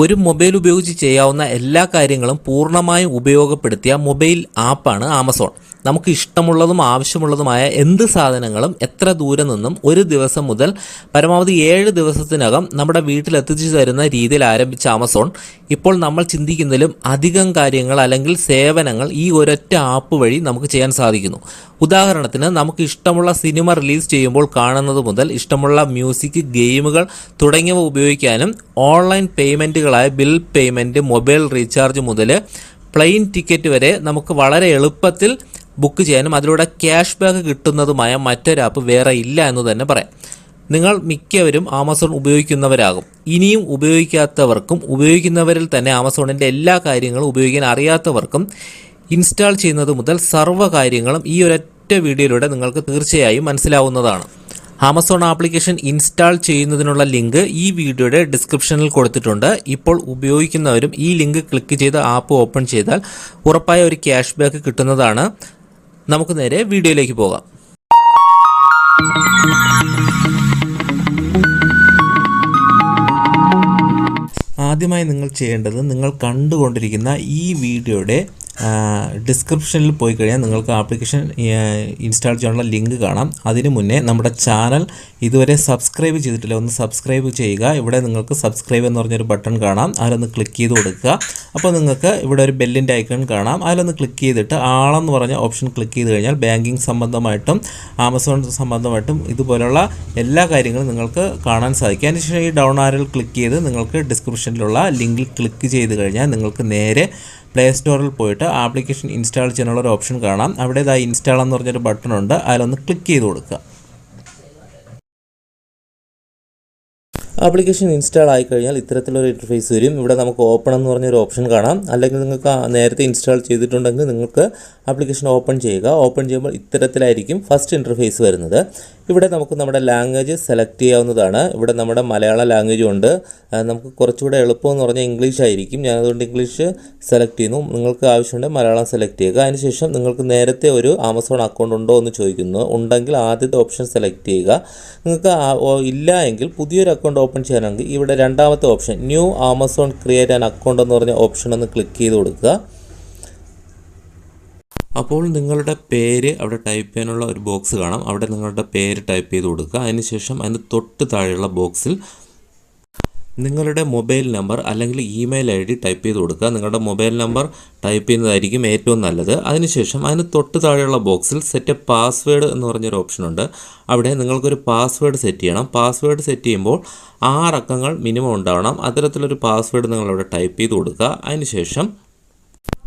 ഒരു മൊബൈൽ ഉപയോഗിച്ച് ചെയ്യാവുന്ന എല്ലാ കാര്യങ്ങളും പൂർണ്ണമായും ഉപയോഗപ്പെടുത്തിയ മൊബൈൽ ആപ്പാണ് ആമസോൺ. നമുക്ക് ഇഷ്ടമുള്ളതും ആവശ്യമുള്ളതുമായ എന്ത് സാധനങ്ങളും എത്ര ദൂരെ നിന്നും ഒരു ദിവസം മുതൽ പരമാവധി 7 ദിവസത്തിനകം നമ്മുടെ വീട്ടിലെത്തിച്ചു തരുന്ന രീതിയിൽ ആരംഭിച്ച ആമസോൺ ഇപ്പോൾ നമ്മൾ ചിന്തിക്കുന്നതിലും അധികം കാര്യങ്ങൾ അല്ലെങ്കിൽ സേവനങ്ങൾ ഈ ഒരൊറ്റ ആപ്പ് വഴി നമുക്ക് ചെയ്യാൻ സാധിക്കുന്നു. ഉദാഹരണത്തിന് നമുക്ക് ഇഷ്ടമുള്ള സിനിമ റിലീസ് ചെയ്യുമ്പോൾ കാണുന്നത് മുതൽ ഇഷ്ടമുള്ള മ്യൂസിക്, ഗെയിമുകൾ തുടങ്ങിയവ ഉപയോഗിക്കാനും ഓൺലൈൻ പേയ്മെൻറ്റുകളായ ബിൽ പേയ്മെൻറ്റ്, മൊബൈൽ റീചാർജ് മുതൽ പ്ലെയിൻ ടിക്കറ്റ് വരെ നമുക്ക് വളരെ എളുപ്പത്തിൽ ബുക്ക് ചെയ്യാനും അതിലൂടെ ക്യാഷ് ബാക്ക് കിട്ടുന്നതുമായ മറ്റൊരു ആപ്പ് വേറെ ഇല്ല എന്ന് തന്നെ പറയാം. നിങ്ങൾ മിക്കവരും ആമസോൺ ഉപയോഗിക്കുന്നവരാകും. ഇനിയും ഉപയോഗിക്കാത്തവർക്കും ഉപയോഗിക്കുന്നവരിൽ തന്നെ ആമസോണിൻ്റെ എല്ലാ കാര്യങ്ങളും ഉപയോഗിക്കാൻ അറിയാത്തവർക്കും ഇൻസ്റ്റാൾ ചെയ്യുന്നത് മുതൽ സർവ്വ കാര്യങ്ങളും ഈ ഒരൊറ്റ വീഡിയോയിലൂടെ നിങ്ങൾക്ക് തീർച്ചയായും മനസ്സിലാവുന്നതാണ്. ആമസോൺ ആപ്ലിക്കേഷൻ ഇൻസ്റ്റാൾ ചെയ്യുന്നതിനുള്ള ലിങ്ക് ഈ വീഡിയോയുടെ ഡിസ്ക്രിപ്ഷനിൽ കൊടുത്തിട്ടുണ്ട്. ഇപ്പോൾ ഉപയോഗിക്കുന്നവരും ഈ ലിങ്ക് ക്ലിക്ക് ചെയ്ത് ആപ്പ് ഓപ്പൺ ചെയ്താൽ ഉറപ്പായ ഒരു ക്യാഷ് ബാക്ക് കിട്ടുന്നതാണ്. നമുക്ക് നേരെ വീഡിയോയിലേക്ക് പോകാം. ആദ്യമായി നിങ്ങൾ ചെയ്യേണ്ടത്, നിങ്ങൾ കണ്ടുകൊണ്ടിരിക്കുന്ന ഈ വീഡിയോയുടെ ഡിസ്ക്രിപ്ഷനിൽ പോയി കഴിഞ്ഞാൽ നിങ്ങൾക്ക് ആപ്ലിക്കേഷൻ ഇൻസ്റ്റാൾ ചെയ്യാനുള്ള ലിങ്ക് കാണാം. അതിനു മുന്നേ നമ്മുടെ ചാനൽ ഇതുവരെ സബ്സ്ക്രൈബ് ചെയ്തിട്ടില്ല, ഒന്ന് സബ്സ്ക്രൈബ് ചെയ്യുക. ഇവിടെ നിങ്ങൾക്ക് സബ്സ്ക്രൈബ് എന്ന് പറഞ്ഞൊരു ബട്ടൺ കാണാം, അതിലൊന്ന് ക്ലിക്ക് ചെയ്ത് കൊടുക്കുക. അപ്പോൾ നിങ്ങൾക്ക് ഇവിടെ ഒരു ബെല്ലിൻ്റെ ഐക്കൺ കാണാം, അതിലൊന്ന് ക്ലിക്ക് ചെയ്തിട്ട് ആളെന്ന് പറഞ്ഞ ഓപ്ഷൻ ക്ലിക്ക് ചെയ്ത് കഴിഞ്ഞാൽ ബാങ്കിങ് സംബന്ധമായിട്ടും ആമസോൺ സംബന്ധമായിട്ടും ഇതുപോലുള്ള എല്ലാ കാര്യങ്ങളും നിങ്ങൾക്ക് കാണാൻ സാധിക്കും. അതിനുശേഷം ഈ ഡൗൺ ആരോയിൽ ക്ലിക്ക് ചെയ്ത് നിങ്ങൾക്ക് ഡിസ്ക്രിപ്ഷനിലുള്ള ലിങ്കിൽ ക്ലിക്ക് ചെയ്ത് കഴിഞ്ഞാൽ നിങ്ങൾക്ക് നേരെ പ്ലേ സ്റ്റോറിൽ പോയിട്ട് ആപ്ലിക്കേഷൻ ഇൻസ്റ്റാൾ ചെയ്യാനുള്ള ഒരു ഓപ്ഷൻ കാണാം. അവിടെ ഇൻസ്റ്റാൾ എന്ന് പറഞ്ഞൊരു ബട്ടൺ ഉണ്ട്, അതിലൊന്ന് ക്ലിക്ക് ചെയ്ത് കൊടുക്കുക. ആപ്ലിക്കേഷൻ ഇൻസ്റ്റാൾ ആയിക്കഴിഞ്ഞാൽ ഇത്തരത്തിലൊരു ഇൻ്റർഫേസ് വരും. ഇവിടെ നമുക്ക് ഓപ്പൺ എന്ന് പറഞ്ഞൊരു ഓപ്ഷൻ കാണാം. അല്ലെങ്കിൽ നിങ്ങൾക്ക് നേരത്തെ ഇൻസ്റ്റാൾ ചെയ്തിട്ടുണ്ടെങ്കിൽ നിങ്ങൾക്ക് ആപ്ലിക്കേഷൻ ഓപ്പൺ ചെയ്യുക. ഓപ്പൺ ചെയ്യുമ്പോൾ ഇത്തരത്തിലായിരിക്കും ഫസ്റ്റ് ഇൻ്റർഫേസ് വരുന്നത്. ഇവിടെ നമുക്ക് നമ്മുടെ ലാംഗ്വേജ് സെലക്ട് ചെയ്യാവുന്നതാണ്. ഇവിടെ നമ്മുടെ മലയാളം ലാംഗ്വേജും ഉണ്ട്. നമുക്ക് കുറച്ചുകൂടെ എളുപ്പമെന്ന് പറഞ്ഞാൽ ഇംഗ്ലീഷ് ആയിരിക്കും. ഞാൻ അതുകൊണ്ട് ഇംഗ്ലീഷ് സെലക്ട് ചെയ്യുന്നു. നിങ്ങൾക്ക് ആവശ്യമുണ്ടെങ്കിൽ മലയാളം സെലക്ട് ചെയ്യുക. അതിനുശേഷം നിങ്ങൾക്ക് നേരത്തെ ഒരു ആമസോൺ അക്കൗണ്ട് ഉണ്ടോ എന്ന് ചോദിക്കുന്നു. ഉണ്ടെങ്കിൽ ആദ്യത്തെ ഓപ്ഷൻ സെലക്ട് ചെയ്യുക. നിങ്ങൾക്ക് ഇല്ല എങ്കിൽ പുതിയൊരു അക്കൗണ്ട് ഓപ്പൺ ചെയ്യാനാണെങ്കിൽ ഇവിടെ രണ്ടാമത്തെ option new Amazon create an account എന്ന് പറഞ്ഞ ഓപ്ഷൻ ഒന്ന് ക്ലിക്ക് ചെയ്ത് കൊടുക്കുക. അപ്പോൾ നിങ്ങളുടെ പേര് അവിടെ ടൈപ്പ് ചെയ്യാനുള്ള ഒരു ബോക്സ് കാണാം. അവിടെ നിങ്ങളുടെ പേര് ടൈപ്പ് ചെയ്ത് കൊടുക്കുക. അതിനുശേഷം അതിന് തൊട്ട് താഴെയുള്ള ബോക്സിൽ നിങ്ങളുടെ മൊബൈൽ നമ്പർ അല്ലെങ്കിൽ ഇമെയിൽ ID ടൈപ്പ് ചെയ്ത് കൊടുക്കുക. നിങ്ങളുടെ മൊബൈൽ നമ്പർ ടൈപ്പ് ചെയ്യുന്നതായിരിക്കും ഏറ്റവും നല്ലത്. അതിനുശേഷം അതിന് തൊട്ട് താഴെയുള്ള ബോക്സിൽ സെറ്റ് പാസ്വേഡ് എന്ന് പറഞ്ഞൊരു ഓപ്ഷനുണ്ട്. അവിടെ നിങ്ങൾക്കൊരു പാസ്വേഡ് സെറ്റ് ചെയ്യണം. പാസ്വേഡ് സെറ്റ് ചെയ്യുമ്പോൾ 6 അക്കങ്ങൾ മിനിമം ഉണ്ടാവണം. അത്തരത്തിലൊരു പാസ്വേഡ് നിങ്ങളവിടെ ടൈപ്പ് ചെയ്ത് കൊടുക്കുക. അതിനുശേഷം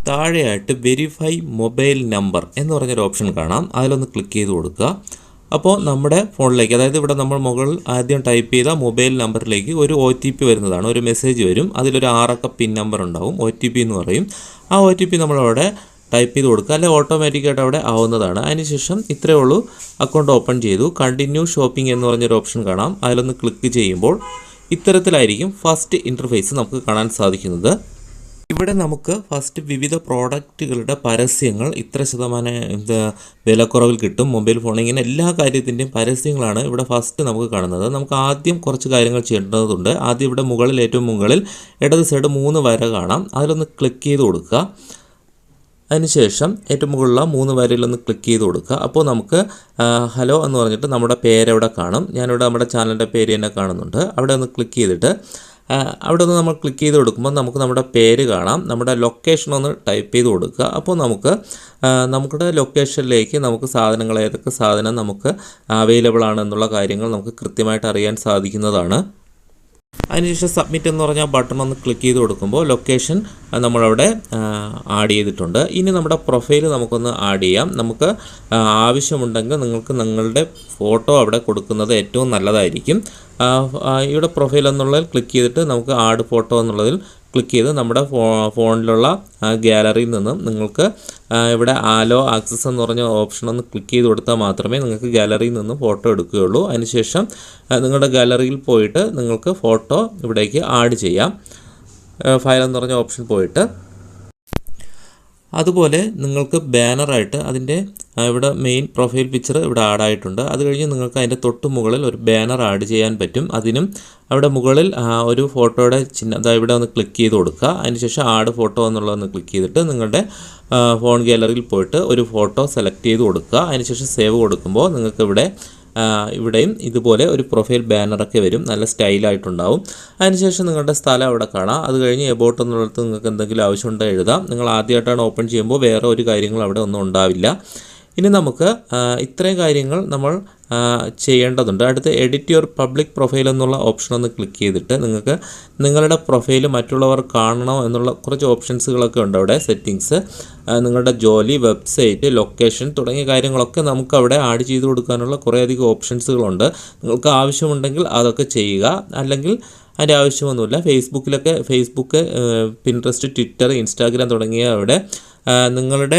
താഴെയായിട്ട് വെരിഫൈ മൊബൈൽ നമ്പർ എന്ന് പറഞ്ഞൊരു ഓപ്ഷൻ കാണാം. അതിലൊന്ന് ക്ലിക്ക് ചെയ്ത് കൊടുക്കുക. അപ്പോൾ നമ്മുടെ ഫോണിലേക്ക്, അതായത് ഇവിടെ നമ്മൾ മുകളിൽ ആദ്യം ടൈപ്പ് ചെയ്ത മൊബൈൽ നമ്പറിലേക്ക് ഒരു OTP വരുന്നതാണ്. ഒരു മെസ്സേജ് വരും. അതിലൊരു 6 അക്ക പിൻ നമ്പർ ഉണ്ടാവും, OTP എന്ന് പറയും. ആ OTP നമ്മളവിടെ ടൈപ്പ് ചെയ്ത് കൊടുക്കുക. അല്ലെങ്കിൽ ഓട്ടോമാറ്റിക്കായിട്ട് അവിടെ ആവുന്നതാണ്. അതിനുശേഷം ഇത്രയേ ഉള്ളൂ, അക്കൗണ്ട് ഓപ്പൺ ചെയ്തു. കണ്ടിന്യൂ ഷോപ്പിംഗ് എന്ന് പറഞ്ഞൊരു ഓപ്ഷൻ കാണാം. അതിലൊന്ന് ക്ലിക്ക് ചെയ്യുമ്പോൾ ഇത്തരത്തിലായിരിക്കും ഫസ്റ്റ് ഇൻ്റർഫേസ് നമുക്ക് കാണാൻ സാധിക്കുന്നത്. ഇവിടെ നമുക്ക് ഫസ്റ്റ് വിവിധ പ്രോഡക്റ്റുകളുടെ പരസ്യങ്ങൾ ഇത്ര ശതമാനം വിലക്കുറവിൽ കിട്ടും, മൊബൈൽ ഫോൺ, ഇങ്ങനെ എല്ലാ കാര്യത്തിൻ്റെയും പരസ്യങ്ങളാണ് ഇവിടെ ഫസ്റ്റ് നമുക്ക് കാണുന്നത്. നമുക്ക് ആദ്യം കുറച്ച് കാര്യങ്ങൾ ചെയ്യേണ്ടതുണ്ട്. ആദ്യം ഇവിടെ മുകളിൽ, ഏറ്റവും മുകളിൽ ഇടത് സൈഡ് 3 വര കാണാം. അതിലൊന്ന് ക്ലിക്ക് ചെയ്ത് കൊടുക്കുക. അതിനുശേഷം ഏറ്റവും മുകളിലുള്ള 3 വരയിലൊന്ന് ക്ലിക്ക് ചെയ്ത് കൊടുക്കുക. അപ്പോൾ നമുക്ക് ഹലോ എന്ന് പറഞ്ഞിട്ട് നമ്മുടെ പേരവിടെ കാണും. ഞാനിവിടെ നമ്മുടെ ചാനലിൻ്റെ പേര് തന്നെ കാണുന്നുണ്ട്. അവിടെ ഒന്ന് ക്ലിക്ക് ചെയ്തിട്ട് അവിടെ ഒന്ന് നമ്മൾ ക്ലിക്ക് ചെയ്ത് കൊടുക്കുമ്പോൾ നമുക്ക് നമ്മുടെ പേര് കാണാം. നമ്മുടെ ലൊക്കേഷൻ ഒന്ന് ടൈപ്പ് ചെയ്ത് കൊടുക്കുക. അപ്പോൾ നമ്മുടെ ലൊക്കേഷനിലേക്ക് നമുക്ക് സാധനങ്ങൾ, ഏതൊക്കെ സാധനം നമുക്ക് അവൈലബിൾ ആണ് എന്നുള്ള കാര്യങ്ങൾ നമുക്ക് കൃത്യമായിട്ട് അറിയാൻ സാധിക്കുന്നതാണ്. അതിനുശേഷം സബ്മിറ്റ് എന്ന് പറഞ്ഞാൽ ബട്ടൺ ഒന്ന് ക്ലിക്ക് ചെയ്ത് കൊടുക്കുമ്പോൾ ലൊക്കേഷൻ നമ്മളവിടെ ആഡ് ചെയ്തിട്ടുണ്ട്. ഇനി നമ്മുടെ പ്രൊഫൈൽ നമുക്കൊന്ന് ആഡ് ചെയ്യാം. നമുക്ക് ആവശ്യമുണ്ടെങ്കിൽ നിങ്ങൾക്ക് നിങ്ങളുടെ ഫോട്ടോ അവിടെ കൊടുക്കുന്നത് ഏറ്റവും നല്ലതായിരിക്കും. ഇവിടെ പ്രൊഫൈൽ എന്നുള്ളതിൽ ക്ലിക്ക് ചെയ്തിട്ട് നമുക്ക് ആഡ് ഫോട്ടോ എന്നുള്ളതിൽ ക്ലിക്ക് ചെയ്ത് നമ്മുടെ ഫോണിലുള്ള ഗാലറിയിൽ നിന്നും നിങ്ങൾക്ക് ഇവിടെ ആലോ ആക്സസ് എന്ന് പറഞ്ഞ ഓപ്ഷൻ ഒന്ന് ക്ലിക്ക് ചെയ്ത് കൊടുത്താൽ മാത്രമേ നിങ്ങൾക്ക് ഗാലറിയിൽ നിന്ന് ഫോട്ടോ എടുക്കുകയുള്ളൂ. അതിനുശേഷം നിങ്ങളുടെ ഗാലറിയിൽ പോയിട്ട് നിങ്ങൾക്ക് ഫോട്ടോ ഇവിടേക്ക് ആഡ് ചെയ്യാം. ഫയൽ എന്ന് പറഞ്ഞ ഓപ്ഷൻ പോയിട്ട് അതുപോലെ നിങ്ങൾക്ക് ബാനറായിട്ട് അതിൻ്റെ ഇവിടെ മെയിൻ പ്രൊഫൈൽ പിക്ചർ ഇവിടെ ആഡായിട്ടുണ്ട്. അത് കഴിഞ്ഞ് നിങ്ങൾക്ക് അതിൻ്റെ തൊട്ട് മുകളിൽ ഒരു ബാനർ ആഡ് ചെയ്യാൻ പറ്റും. അതിനും അവിടെ മുകളിൽ ഒരു ഫോട്ടോയുടെ ചിഹ്നം അതായത് ഇവിടെ ഒന്ന് ക്ലിക്ക് ചെയ്ത് കൊടുക്കുക. അതിനുശേഷം ആഡ് ഫോട്ടോ എന്നുള്ളതൊന്ന് ക്ലിക്ക് ചെയ്തിട്ട് നിങ്ങളുടെ ഫോൺ ഗാലറിയിൽ പോയിട്ട് ഒരു ഫോട്ടോ സെലക്ട് ചെയ്ത് കൊടുക്കുക. അതിനുശേഷം സേവ് കൊടുക്കുമ്പോൾ നിങ്ങൾക്ക് ഇവിടെയും ഇതുപോലെ ഒരു പ്രൊഫൈൽ ബാനറൊക്കെ വരും. നല്ല സ്റ്റൈലായിട്ടുണ്ടാവും. അതിനുശേഷം നിങ്ങളുടെ സ്ഥലം അവിടെ കാണാം. അത് കഴിഞ്ഞ് എബോട്ട് എന്നുള്ളത് നിങ്ങൾക്ക് എന്തെങ്കിലും ആവശ്യമുണ്ടോ എഴുതാം. നിങ്ങൾ ആദ്യമായിട്ടാണ് ഓപ്പൺ ചെയ്യുമ്പോൾ വേറെ ഒരു കാര്യങ്ങൾ അവിടെ ഒന്നും ഉണ്ടാവില്ല. ഇനി നമുക്ക് ഇത്രയും കാര്യങ്ങൾ നമ്മൾ ചെയ്യേണ്ടതുണ്ട്. അടുത്ത് എഡിറ്റ് യുവർ പബ്ലിക് പ്രൊഫൈൽ എന്നുള്ള ഓപ്ഷൻ ഒന്ന് ക്ലിക്ക് ചെയ്തിട്ട് നിങ്ങൾക്ക് നിങ്ങളുടെ പ്രൊഫൈൽ മറ്റുള്ളവർ കാണണോ എന്നുള്ള കുറച്ച് ഓപ്ഷൻസുകളൊക്കെ ഉണ്ട് അവിടെ. സെറ്റിങ്സ്, നിങ്ങളുടെ ജോലി, വെബ്സൈറ്റ്, ലൊക്കേഷൻ തുടങ്ങിയ കാര്യങ്ങളൊക്കെ നമുക്ക് അവിടെ ആഡ് ചെയ്ത് കൊടുക്കാനുള്ള കുറേയധികം ഓപ്ഷൻസുകളുണ്ട്. നിങ്ങൾക്ക് ആവശ്യമുണ്ടെങ്കിൽ അതൊക്കെ ചെയ്യുക. അല്ലെങ്കിൽ അതിൻ്റെ ആവശ്യമൊന്നുമില്ല. ഫേസ്ബുക്ക്, പിൻട്രസ്റ്റ്, ട്വിറ്റർ, ഇൻസ്റ്റാഗ്രാം തുടങ്ങിയ അവിടെ നിങ്ങളുടെ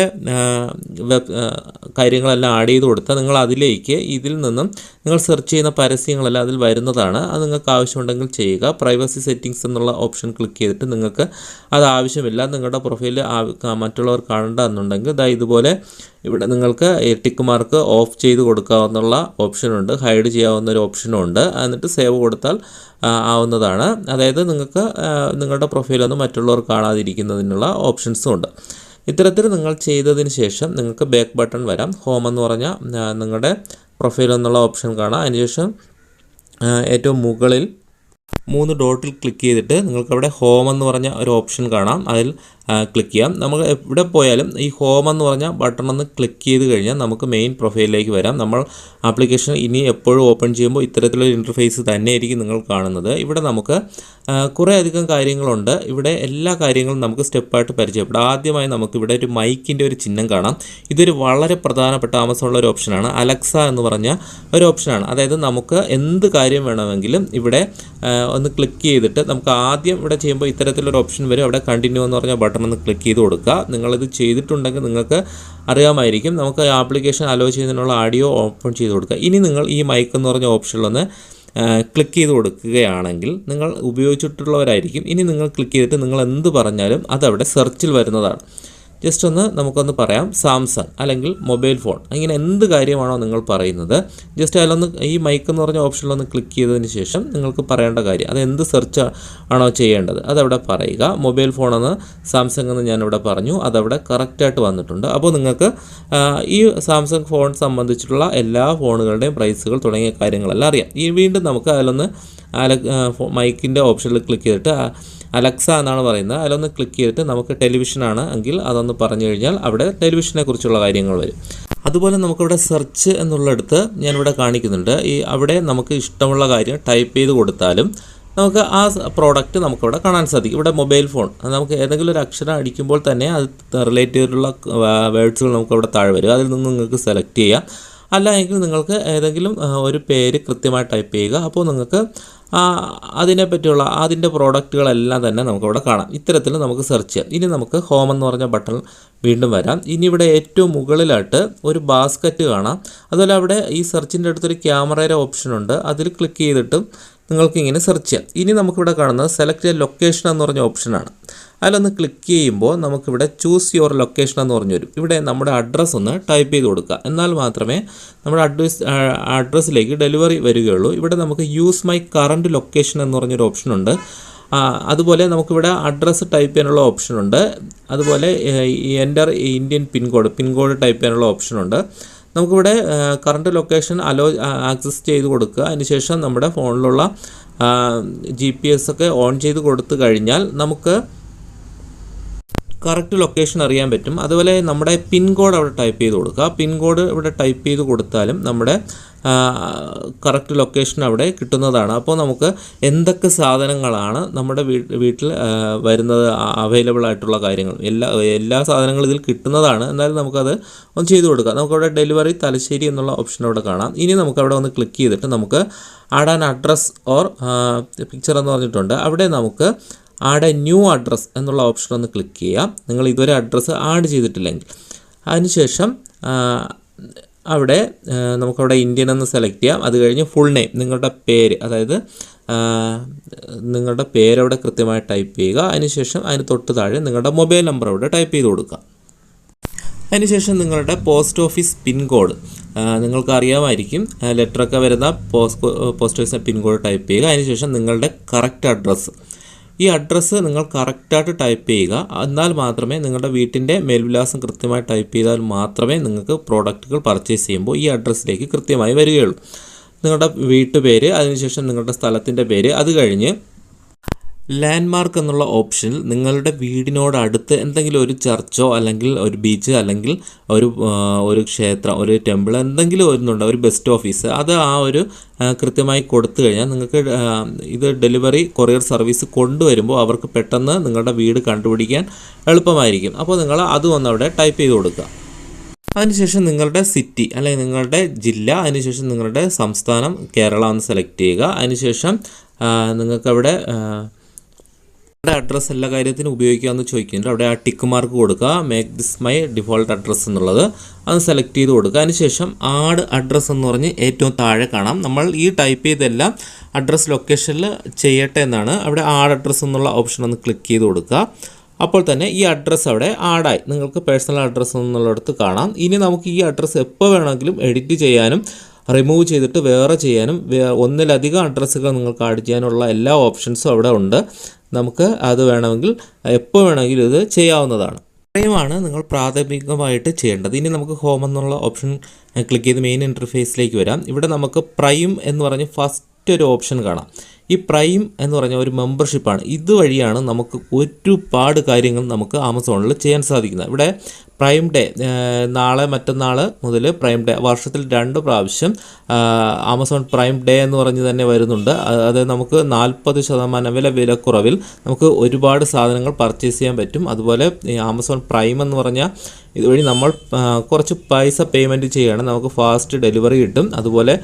കാര്യങ്ങളെല്ലാം ആഡ് ചെയ്ത് കൊടുത്താൽ നിങ്ങൾ അതിലേക്ക് ഇതിൽ നിന്നും നിങ്ങൾ സെർച്ച് ചെയ്യുന്ന പരസ്യങ്ങളെല്ലാം അതിൽ വരുന്നതാണ്. അത് നിങ്ങൾക്ക് ആവശ്യമുണ്ടെങ്കിൽ ചെയ്യുക. പ്രൈവസി സെറ്റിങ്സ് എന്നുള്ള ഓപ്ഷൻ ക്ലിക്ക് ചെയ്തിട്ട് നിങ്ങൾക്ക് അത് ആവശ്യമില്ല, നിങ്ങളുടെ പ്രൊഫൈൽ മറ്റുള്ളവർ കാണണ്ട എന്നുണ്ടെങ്കിൽ ഇതുപോലെ ഇവിടെ നിങ്ങൾക്ക് ടിക്ക് മാർക്ക് ഓഫ് ചെയ്ത് കൊടുക്കാവുന്ന ഓപ്ഷനുണ്ട്. ഹൈഡ് ചെയ്യാവുന്ന ഒരു ഓപ്ഷനും ഉണ്ട്. എന്നിട്ട് സേവ് കൊടുത്താൽ ആവുന്നതാണ്. അതായത് നിങ്ങൾക്ക് നിങ്ങളുടെ പ്രൊഫൈലൊന്നും മറ്റുള്ളവർ കാണാതിരിക്കുന്നതിനുള്ള ഓപ്ഷൻസും ഉണ്ട്. ഇത്തരത്തിൽ നിങ്ങൾ ചെയ്തതിന് ശേഷം നിങ്ങൾക്ക് ബാക്ക് ബട്ടൺ വരാം. ഹോം എന്ന് പറഞ്ഞാൽ നിങ്ങളുടെ പ്രൊഫൈൽ എന്നുള്ള ഓപ്ഷൻ കാണാം. അതിനുശേഷം ഏറ്റവും മുകളിൽ 3 ഡോട്ടിൽ ക്ലിക്ക് ചെയ്തിട്ട് നിങ്ങൾക്കവിടെ ഹോം എന്ന് പറഞ്ഞ ഒരു ഓപ്ഷൻ കാണാം. അതിൽ ക്ലിക്ക് ചെയ്യാം. നമ്മൾ എവിടെ പോയാലും ഈ ഹോം എന്ന് പറഞ്ഞ ബട്ടൺ ഒന്ന് ക്ലിക്ക് ചെയ്ത് കഴിഞ്ഞാൽ നമുക്ക് മെയിൻ പ്രൊഫൈലിലേക്ക് വരാം. നമ്മൾ ആപ്ലിക്കേഷൻ ഇനി എപ്പോഴും ഓപ്പൺ ചെയ്യുമ്പോൾ ഇത്തരത്തിലൊരു ഇൻ്റർഫേസ് തന്നെയായിരിക്കും നിങ്ങൾ കാണുന്നത്. ഇവിടെ നമുക്ക് കുറേ അധികം കാര്യങ്ങളുണ്ട്. ഇവിടെ എല്ലാ കാര്യങ്ങളും നമുക്ക് സ്റ്റെപ്പായിട്ട് പരിചയപ്പെടാം. ആദ്യമായി നമുക്കിവിടെ ഒരു മൈക്കിൻ്റെ ഒരു ചിഹ്നം കാണാം. ഇതൊരു വളരെ പ്രധാനപ്പെട്ട ആമസോണിലുള്ള ഒരു ഓപ്ഷനാണ്. അലക്സ എന്ന് പറഞ്ഞ ഒരു ഓപ്ഷനാണ്. അതായത് നമുക്ക് എന്ത് കാര്യം വേണമെങ്കിലും ഇവിടെ ഒന്ന് ക്ലിക്ക് ചെയ്തിട്ട് നമുക്ക് ആദ്യം ഇവിടെ ചെയ്യുമ്പോൾ ഇത്തരത്തിലൊരു ഓപ്ഷൻ വരും. അവിടെ കണ്ടിന്യൂ എന്ന് പറഞ്ഞ ബട്ടൺ ഒന്ന് ക്ലിക്ക് ചെയ്ത് കൊടുക്കുക. നിങ്ങളിത് ചെയ്തിട്ടുണ്ടെങ്കിൽ നിങ്ങൾക്ക് അറിയാമായിരിക്കും. നമുക്ക് ആപ്ലിക്കേഷൻ അലോ ചെയ്യുന്നതിനുള്ള ഓഡിയോ ഓപ്പൺ ചെയ്ത് കൊടുക്കുക. ഇനി നിങ്ങൾ ഈ മൈക്ക് എന്ന് പറഞ്ഞ ഓപ്ഷനിലൊന്ന് ക്ലിക്ക് ചെയ്ത് കൊടുക്കുകയാണെങ്കിൽ നിങ്ങൾ ഉപയോഗിച്ചിട്ടുള്ളവരായിരിക്കും. ഇനി നിങ്ങൾ ക്ലിക്ക് ചെയ്തിട്ട് നിങ്ങൾ എന്ത് പറഞ്ഞാലും അതവിടെ സെർച്ചിൽ വരുന്നതാണ്. ജസ്റ്റ് നമുക്കൊന്ന് പറയാം, സാംസങ് അല്ലെങ്കിൽ മൊബൈൽ ഫോൺ, ഇങ്ങനെ എന്ത് കാര്യമാണോ നിങ്ങൾ പറയുന്നത് ജസ്റ്റ് അതിലൊന്ന് ഈ മൈക്ക് എന്ന് പറഞ്ഞ ഓപ്ഷനിലൊന്ന് ക്ലിക്ക് ചെയ്തതിന് ശേഷം നിങ്ങൾക്ക് പറയേണ്ട കാര്യം അത് എന്ത് സെർച്ച് ആണോ ചെയ്യേണ്ടത് അതവിടെ പറയുക. മൊബൈൽ ഫോണെന്ന് സാംസങ് എന്ന് ഞാനിവിടെ പറഞ്ഞു, അതവിടെ കറക്റ്റായിട്ട് വന്നിട്ടുണ്ട്. അപ്പോൾ നിങ്ങൾക്ക് ഈ സാംസങ് ഫോൺ സംബന്ധിച്ചിട്ടുള്ള എല്ലാ ഫോണുകളുടെയും പ്രൈസുകൾ തുടങ്ങിയ കാര്യങ്ങളെല്ലാം അറിയാം. വീണ്ടും നമുക്ക് അതിലൊന്ന് മൈക്കിൻ്റെ ഓപ്ഷനിൽ ക്ലിക്ക് ചെയ്തിട്ട് അലക്സ എന്നാണ് പറയുന്നത്, അതിലൊന്ന് ക്ലിക്ക് ചെയ്തിട്ട് നമുക്ക് ടെലിവിഷനാണ് എങ്കിൽ അതൊന്ന് പറഞ്ഞു കഴിഞ്ഞാൽ അവിടെ ടെലിവിഷനെ കുറിച്ചുള്ള കാര്യങ്ങൾ വരും. അതുപോലെ നമുക്കിവിടെ സെർച്ച് എന്നുള്ളിടത്ത് ഞാനിവിടെ കാണിക്കുന്നുണ്ട്. അവിടെ നമുക്ക് ഇഷ്ടമുള്ള കാര്യം ടൈപ്പ് ചെയ്ത് കൊടുത്താലും നമുക്ക് ആ പ്രോഡക്റ്റ് നമുക്കിവിടെ കാണാൻ സാധിക്കും. ഇവിടെ മൊബൈൽ ഫോൺ നമുക്ക് ഏതെങ്കിലും ഒരു അക്ഷരം അടിക്കുമ്പോൾ തന്നെ അത് റിലേറ്റ് ചെയ്തിട്ടുള്ള വേർഡ്സുകൾ നമുക്കവിടെ താഴെ വരും. അതിൽ നിന്ന് നിങ്ങൾക്ക് സെലക്ട് ചെയ്യാം. അല്ല എങ്കിൽ നിങ്ങൾക്ക് ഏതെങ്കിലും ഒരു പേര് കൃത്യമായി ടൈപ്പ് ചെയ്യുക. അപ്പോൾ നിങ്ങൾക്ക് അതിനെപ്പറ്റിയുള്ള അതിൻ്റെ പ്രോഡക്റ്റുകളെല്ലാം തന്നെ നമുക്കവിടെ കാണാം. ഇത്തരത്തിൽ നമുക്ക് സെർച്ച് ചെയ്യാം. ഇനി നമുക്ക് ഹോം എന്ന് പറഞ്ഞ ബട്ടൺ വീണ്ടും വരാം. ഇനി ഇവിടെ ഏറ്റവും മുകളിലായിട്ട് ഒരു ബാസ്ക്കറ്റ് കാണാം. അതുപോലെ അവിടെ ഈ സെർച്ചിൻ്റെ അടുത്തൊരു ക്യാമറയുടെ ഓപ്ഷനുണ്ട്. അതിൽ ക്ലിക്ക് ചെയ്തിട്ടും നിങ്ങൾക്കിങ്ങനെ സെർച്ച് ചെയ്യാം. ഇനി നമുക്കിവിടെ കാണുന്നത് സെലക്ട് ലൊക്കേഷൻ എന്ന് പറഞ്ഞ ഓപ്ഷനാണ്. അതിലൊന്ന് ക്ലിക്ക് ചെയ്യുമ്പോൾ നമുക്കിവിടെ ചൂസ് യുവർ ലൊക്കേഷൻ എന്ന് പറഞ്ഞു വരും. ഇവിടെ നമ്മുടെ അഡ്രസ്സ് ഒന്ന് ടൈപ്പ് ചെയ്ത് കൊടുക്കുക. എന്നാൽ മാത്രമേ നമ്മുടെ അഡ്രസ്സിലേക്ക് ഡെലിവറി വരികയുള്ളൂ. ഇവിടെ നമുക്ക് യൂസ് മൈ കറൻറ്റ് ലൊക്കേഷൻ എന്ന് പറഞ്ഞൊരു ഓപ്ഷനുണ്ട്. അതുപോലെ നമുക്കിവിടെ അഡ്രസ്സ് ടൈപ്പ് ചെയ്യാനുള്ള ഓപ്ഷനുണ്ട്. അതുപോലെ എൻ്റർ ഇന്ത്യൻ പിൻകോഡ് ടൈപ്പ് ചെയ്യാനുള്ള ഓപ്ഷനുണ്ട്. നമുക്കിവിടെ കറൻറ്റ് ലൊക്കേഷൻ ആക്സസ് ചെയ്ത് കൊടുക്കുക. അതിനുശേഷം നമ്മുടെ ഫോണിലുള്ള GPS ഒക്കെ ഓൺ ചെയ്ത് കൊടുത്തു കഴിഞ്ഞാൽ നമുക്ക് കറക്റ്റ് ലൊക്കേഷൻ അറിയാൻ പറ്റും. അതുപോലെ നമ്മുടെ പിൻകോഡ് അവിടെ ടൈപ്പ് ചെയ്ത് കൊടുക്കുക. പിൻകോഡ് ഇവിടെ ടൈപ്പ് ചെയ്ത് കൊടുത്താലും നമ്മുടെ കറക്റ്റ് ലൊക്കേഷൻ അവിടെ കിട്ടുന്നതാണ്. അപ്പോൾ നമുക്ക് എന്തൊക്കെ സാധനങ്ങളാണ് നമ്മുടെ വീട്ടിൽ വരുന്നത്, അവൈലബിൾ ആയിട്ടുള്ള കാര്യങ്ങൾ എല്ലാ സാധനങ്ങളും ഇതിൽ കിട്ടുന്നതാണ്. എന്നാലും നമുക്കത് ഒന്ന് ചെയ്ത് കൊടുക്കാം. നമുക്കവിടെ ഡെലിവറി തലശ്ശേരി എന്നുള്ള ഓപ്ഷൻ അവിടെ കാണാം. ഇനി നമുക്കവിടെ ഒന്ന് ക്ലിക്ക് ചെയ്തിട്ട് നമുക്ക് add an address or picture എന്ന് പറഞ്ഞിട്ടുണ്ട്. അവിടെ നമുക്ക് ആഡ് എ ന്യൂ അഡ്രസ്സ് എന്നുള്ള ഓപ്ഷൻ ഒന്ന് ക്ലിക്ക് ചെയ്യാം. നിങ്ങൾ ഇതുവരെ അഡ്രസ്സ് ആഡ് ചെയ്തിട്ടില്ലെങ്കിൽ. അതിനുശേഷം അവിടെ നമുക്കവിടെ ഇന്ത്യൻ എന്ന് സെലക്ട് ചെയ്യാം. അത് കഴിഞ്ഞ് ഫുൾ നെയിം, നിങ്ങളുടെ പേര്, അതായത് നിങ്ങളുടെ പേരവിടെ കൃത്യമായി ടൈപ്പ് ചെയ്യുക. അതിനുശേഷം അതിന് തൊട്ട് താഴെ നിങ്ങളുടെ മൊബൈൽ നമ്പർ അവിടെ ടൈപ്പ് ചെയ്ത് കൊടുക്കുക. അതിനുശേഷം നിങ്ങളുടെ പോസ്റ്റ് ഓഫീസ് പിൻകോഡ് നിങ്ങൾക്ക് അറിയാമായിരിക്കും, ലെറ്ററൊക്കെ വരുന്ന പോസ്റ്റ് ഓഫീസ് പിൻകോഡ് ടൈപ്പ് ചെയ്യുക. അതിനുശേഷം നിങ്ങളുടെ കറക്റ്റ് അഡ്രസ്സ്, ഈ അഡ്രസ്സ് നിങ്ങൾ കറക്റ്റായിട്ട് ടൈപ്പ് ചെയ്യുക. എന്നാൽ മാത്രമേ നിങ്ങളുടെ വീട്ടിൻ്റെ മേൽവിലാസം കൃത്യമായി ടൈപ്പ് ചെയ്താൽ മാത്രമേ നിങ്ങൾക്ക് പ്രോഡക്റ്റുകൾ പർച്ചേസ് ചെയ്യുമ്പോൾ ഈ അഡ്രസ്സിലേക്ക് കൃത്യമായി വരികയുള്ളൂ. നിങ്ങളുടെ വീട്ടുപേര്, അതിനുശേഷം നിങ്ങളുടെ സ്ഥലത്തിൻ്റെ പേര്, അത് കഴിഞ്ഞ് ലാൻഡ്മാർക്ക് എന്നുള്ള ഓപ്ഷനിൽ നിങ്ങളുടെ വീടിനോടടുത്ത് എന്തെങ്കിലും ഒരു ചർച്ചോ അല്ലെങ്കിൽ ഒരു ബീച്ച് അല്ലെങ്കിൽ ഒരു ക്ഷേത്രം, ഒരു ടെമ്പിൾ, എന്തെങ്കിലും ഒന്നുണ്ട്, ഒരു ബെസ്റ്റ് ഓഫീസ്, അത് കൃത്യമായി കൊടുത്തു കഴിഞ്ഞാൽ നിങ്ങൾക്ക് ഇത് ഡെലിവറി കൊറിയർ സർവീസ് കൊണ്ടുവരുമ്പോൾ അവർക്ക് പെട്ടെന്ന് നിങ്ങളുടെ വീട് കണ്ടുപിടിക്കാൻ എളുപ്പമായിരിക്കും. അപ്പോൾ നിങ്ങൾ അതും ഒന്ന് അവിടെ ടൈപ്പ് ചെയ്ത് കൊടുക്കുക. അതിനുശേഷം നിങ്ങളുടെ സിറ്റി അല്ലെങ്കിൽ നിങ്ങളുടെ ജില്ല, അതിനുശേഷം നിങ്ങളുടെ സംസ്ഥാനം കേരള എന്ന് സെലക്ട് ചെയ്യുക. അതിനുശേഷം നിങ്ങൾക്കവിടെ അഡ്രസ്സ് എല്ലാ കാര്യത്തിനും ഉപയോഗിക്കാമെന്ന് ചോദിക്കുന്നുണ്ട്. അവിടെ ആ ടിക്ക് മാർക്ക് കൊടുക്കുക, make this my default address എന്നുള്ളത്, അത് സെലക്ട് ചെയ്ത് കൊടുക്കുക. അതിനുശേഷം ആഡ് അഡ്രസ്സ് എന്ന് പറഞ്ഞ് ഏറ്റവും താഴെ കാണാം. നമ്മൾ ഈ ടൈപ്പ് ചെയ്തെല്ലാം അഡ്രസ്സ് ലൊക്കേഷനിൽ ചെയ്യട്ടെ എന്നാണ്. അവിടെ ആഡ് അഡ്രസ്സ് എന്നുള്ള ഓപ്ഷൻ ഒന്ന് ക്ലിക്ക് ചെയ്ത് കൊടുക്കുക. അപ്പോൾ തന്നെ ഈ അഡ്രസ്സ് അവിടെ ആഡായി, നിങ്ങൾക്ക് പേഴ്സണൽ അഡ്രസ്സ് എന്നുള്ളിടത്ത് കാണാം. ഇനി നമുക്ക് ഈ അഡ്രസ്സ് എപ്പോൾ വേണമെങ്കിലും എഡിറ്റ് ചെയ്യാനും റിമൂവ് ചെയ്തിട്ട് വേറെ ചെയ്യാനും ഒന്നിലധികം അഡ്രസ്സുകൾ നിങ്ങൾക്ക് ആഡ് ചെയ്യാനുള്ള എല്ലാ ഓപ്ഷൻസും അവിടെ ഉണ്ട്. നമുക്ക് അത് വേണമെങ്കിൽ എപ്പോൾ വേണമെങ്കിലും ഇത് ചെയ്യാവുന്നതാണ്. ഇത്രയുമാണ് നിങ്ങൾ പ്രാഥമികമായിട്ട് ചെയ്യേണ്ടത്. ഇനി നമുക്ക് ഹോം എന്നുള്ള ഓപ്ഷൻ ക്ലിക്ക് ചെയ്ത് മെയിൻ ഇൻ്റർഫേസിലേക്ക് വരാം. ഇവിടെ നമുക്ക് പ്രൈം എന്ന് പറഞ്ഞ് ഫസ്റ്റ് ഒരു ഓപ്ഷൻ കാണാം. ഈ പ്രൈം എന്ന് പറഞ്ഞ ഒരു മെമ്പർഷിപ്പാണ്. ഇതുവഴിയാണ് നമുക്ക് ഒരുപാട് കാര്യങ്ങൾ നമുക്ക് ആമസോണിൽ ചെയ്യാൻ സാധിക്കുന്നത്. ഇവിടെ പ്രൈം ഡേ, നാളെ മറ്റന്നാൾ മുതൽ പ്രൈം ഡേ, വർഷത്തിൽ 2 പ്രാവശ്യം ആമസോൺ പ്രൈം ഡേ എന്ന് പറഞ്ഞ് തന്നെ വരുന്നുണ്ട്. അത് നമുക്ക് 40% വിലക്കുറവിൽ നമുക്ക് ഒരുപാട് സാധനങ്ങൾ പർച്ചേസ് ചെയ്യാൻ പറ്റും. അതുപോലെ ആമസോൺ പ്രൈം എന്ന് പറഞ്ഞാൽ ഇതുവഴി നമ്മൾ കുറച്ച് പൈസ പേയ്മെൻറ്റ് ചെയ്യുകയാണെങ്കിൽ നമുക്ക് ഫാസ്റ്റ് ഡെലിവറി കിട്ടും. അതുപോലെ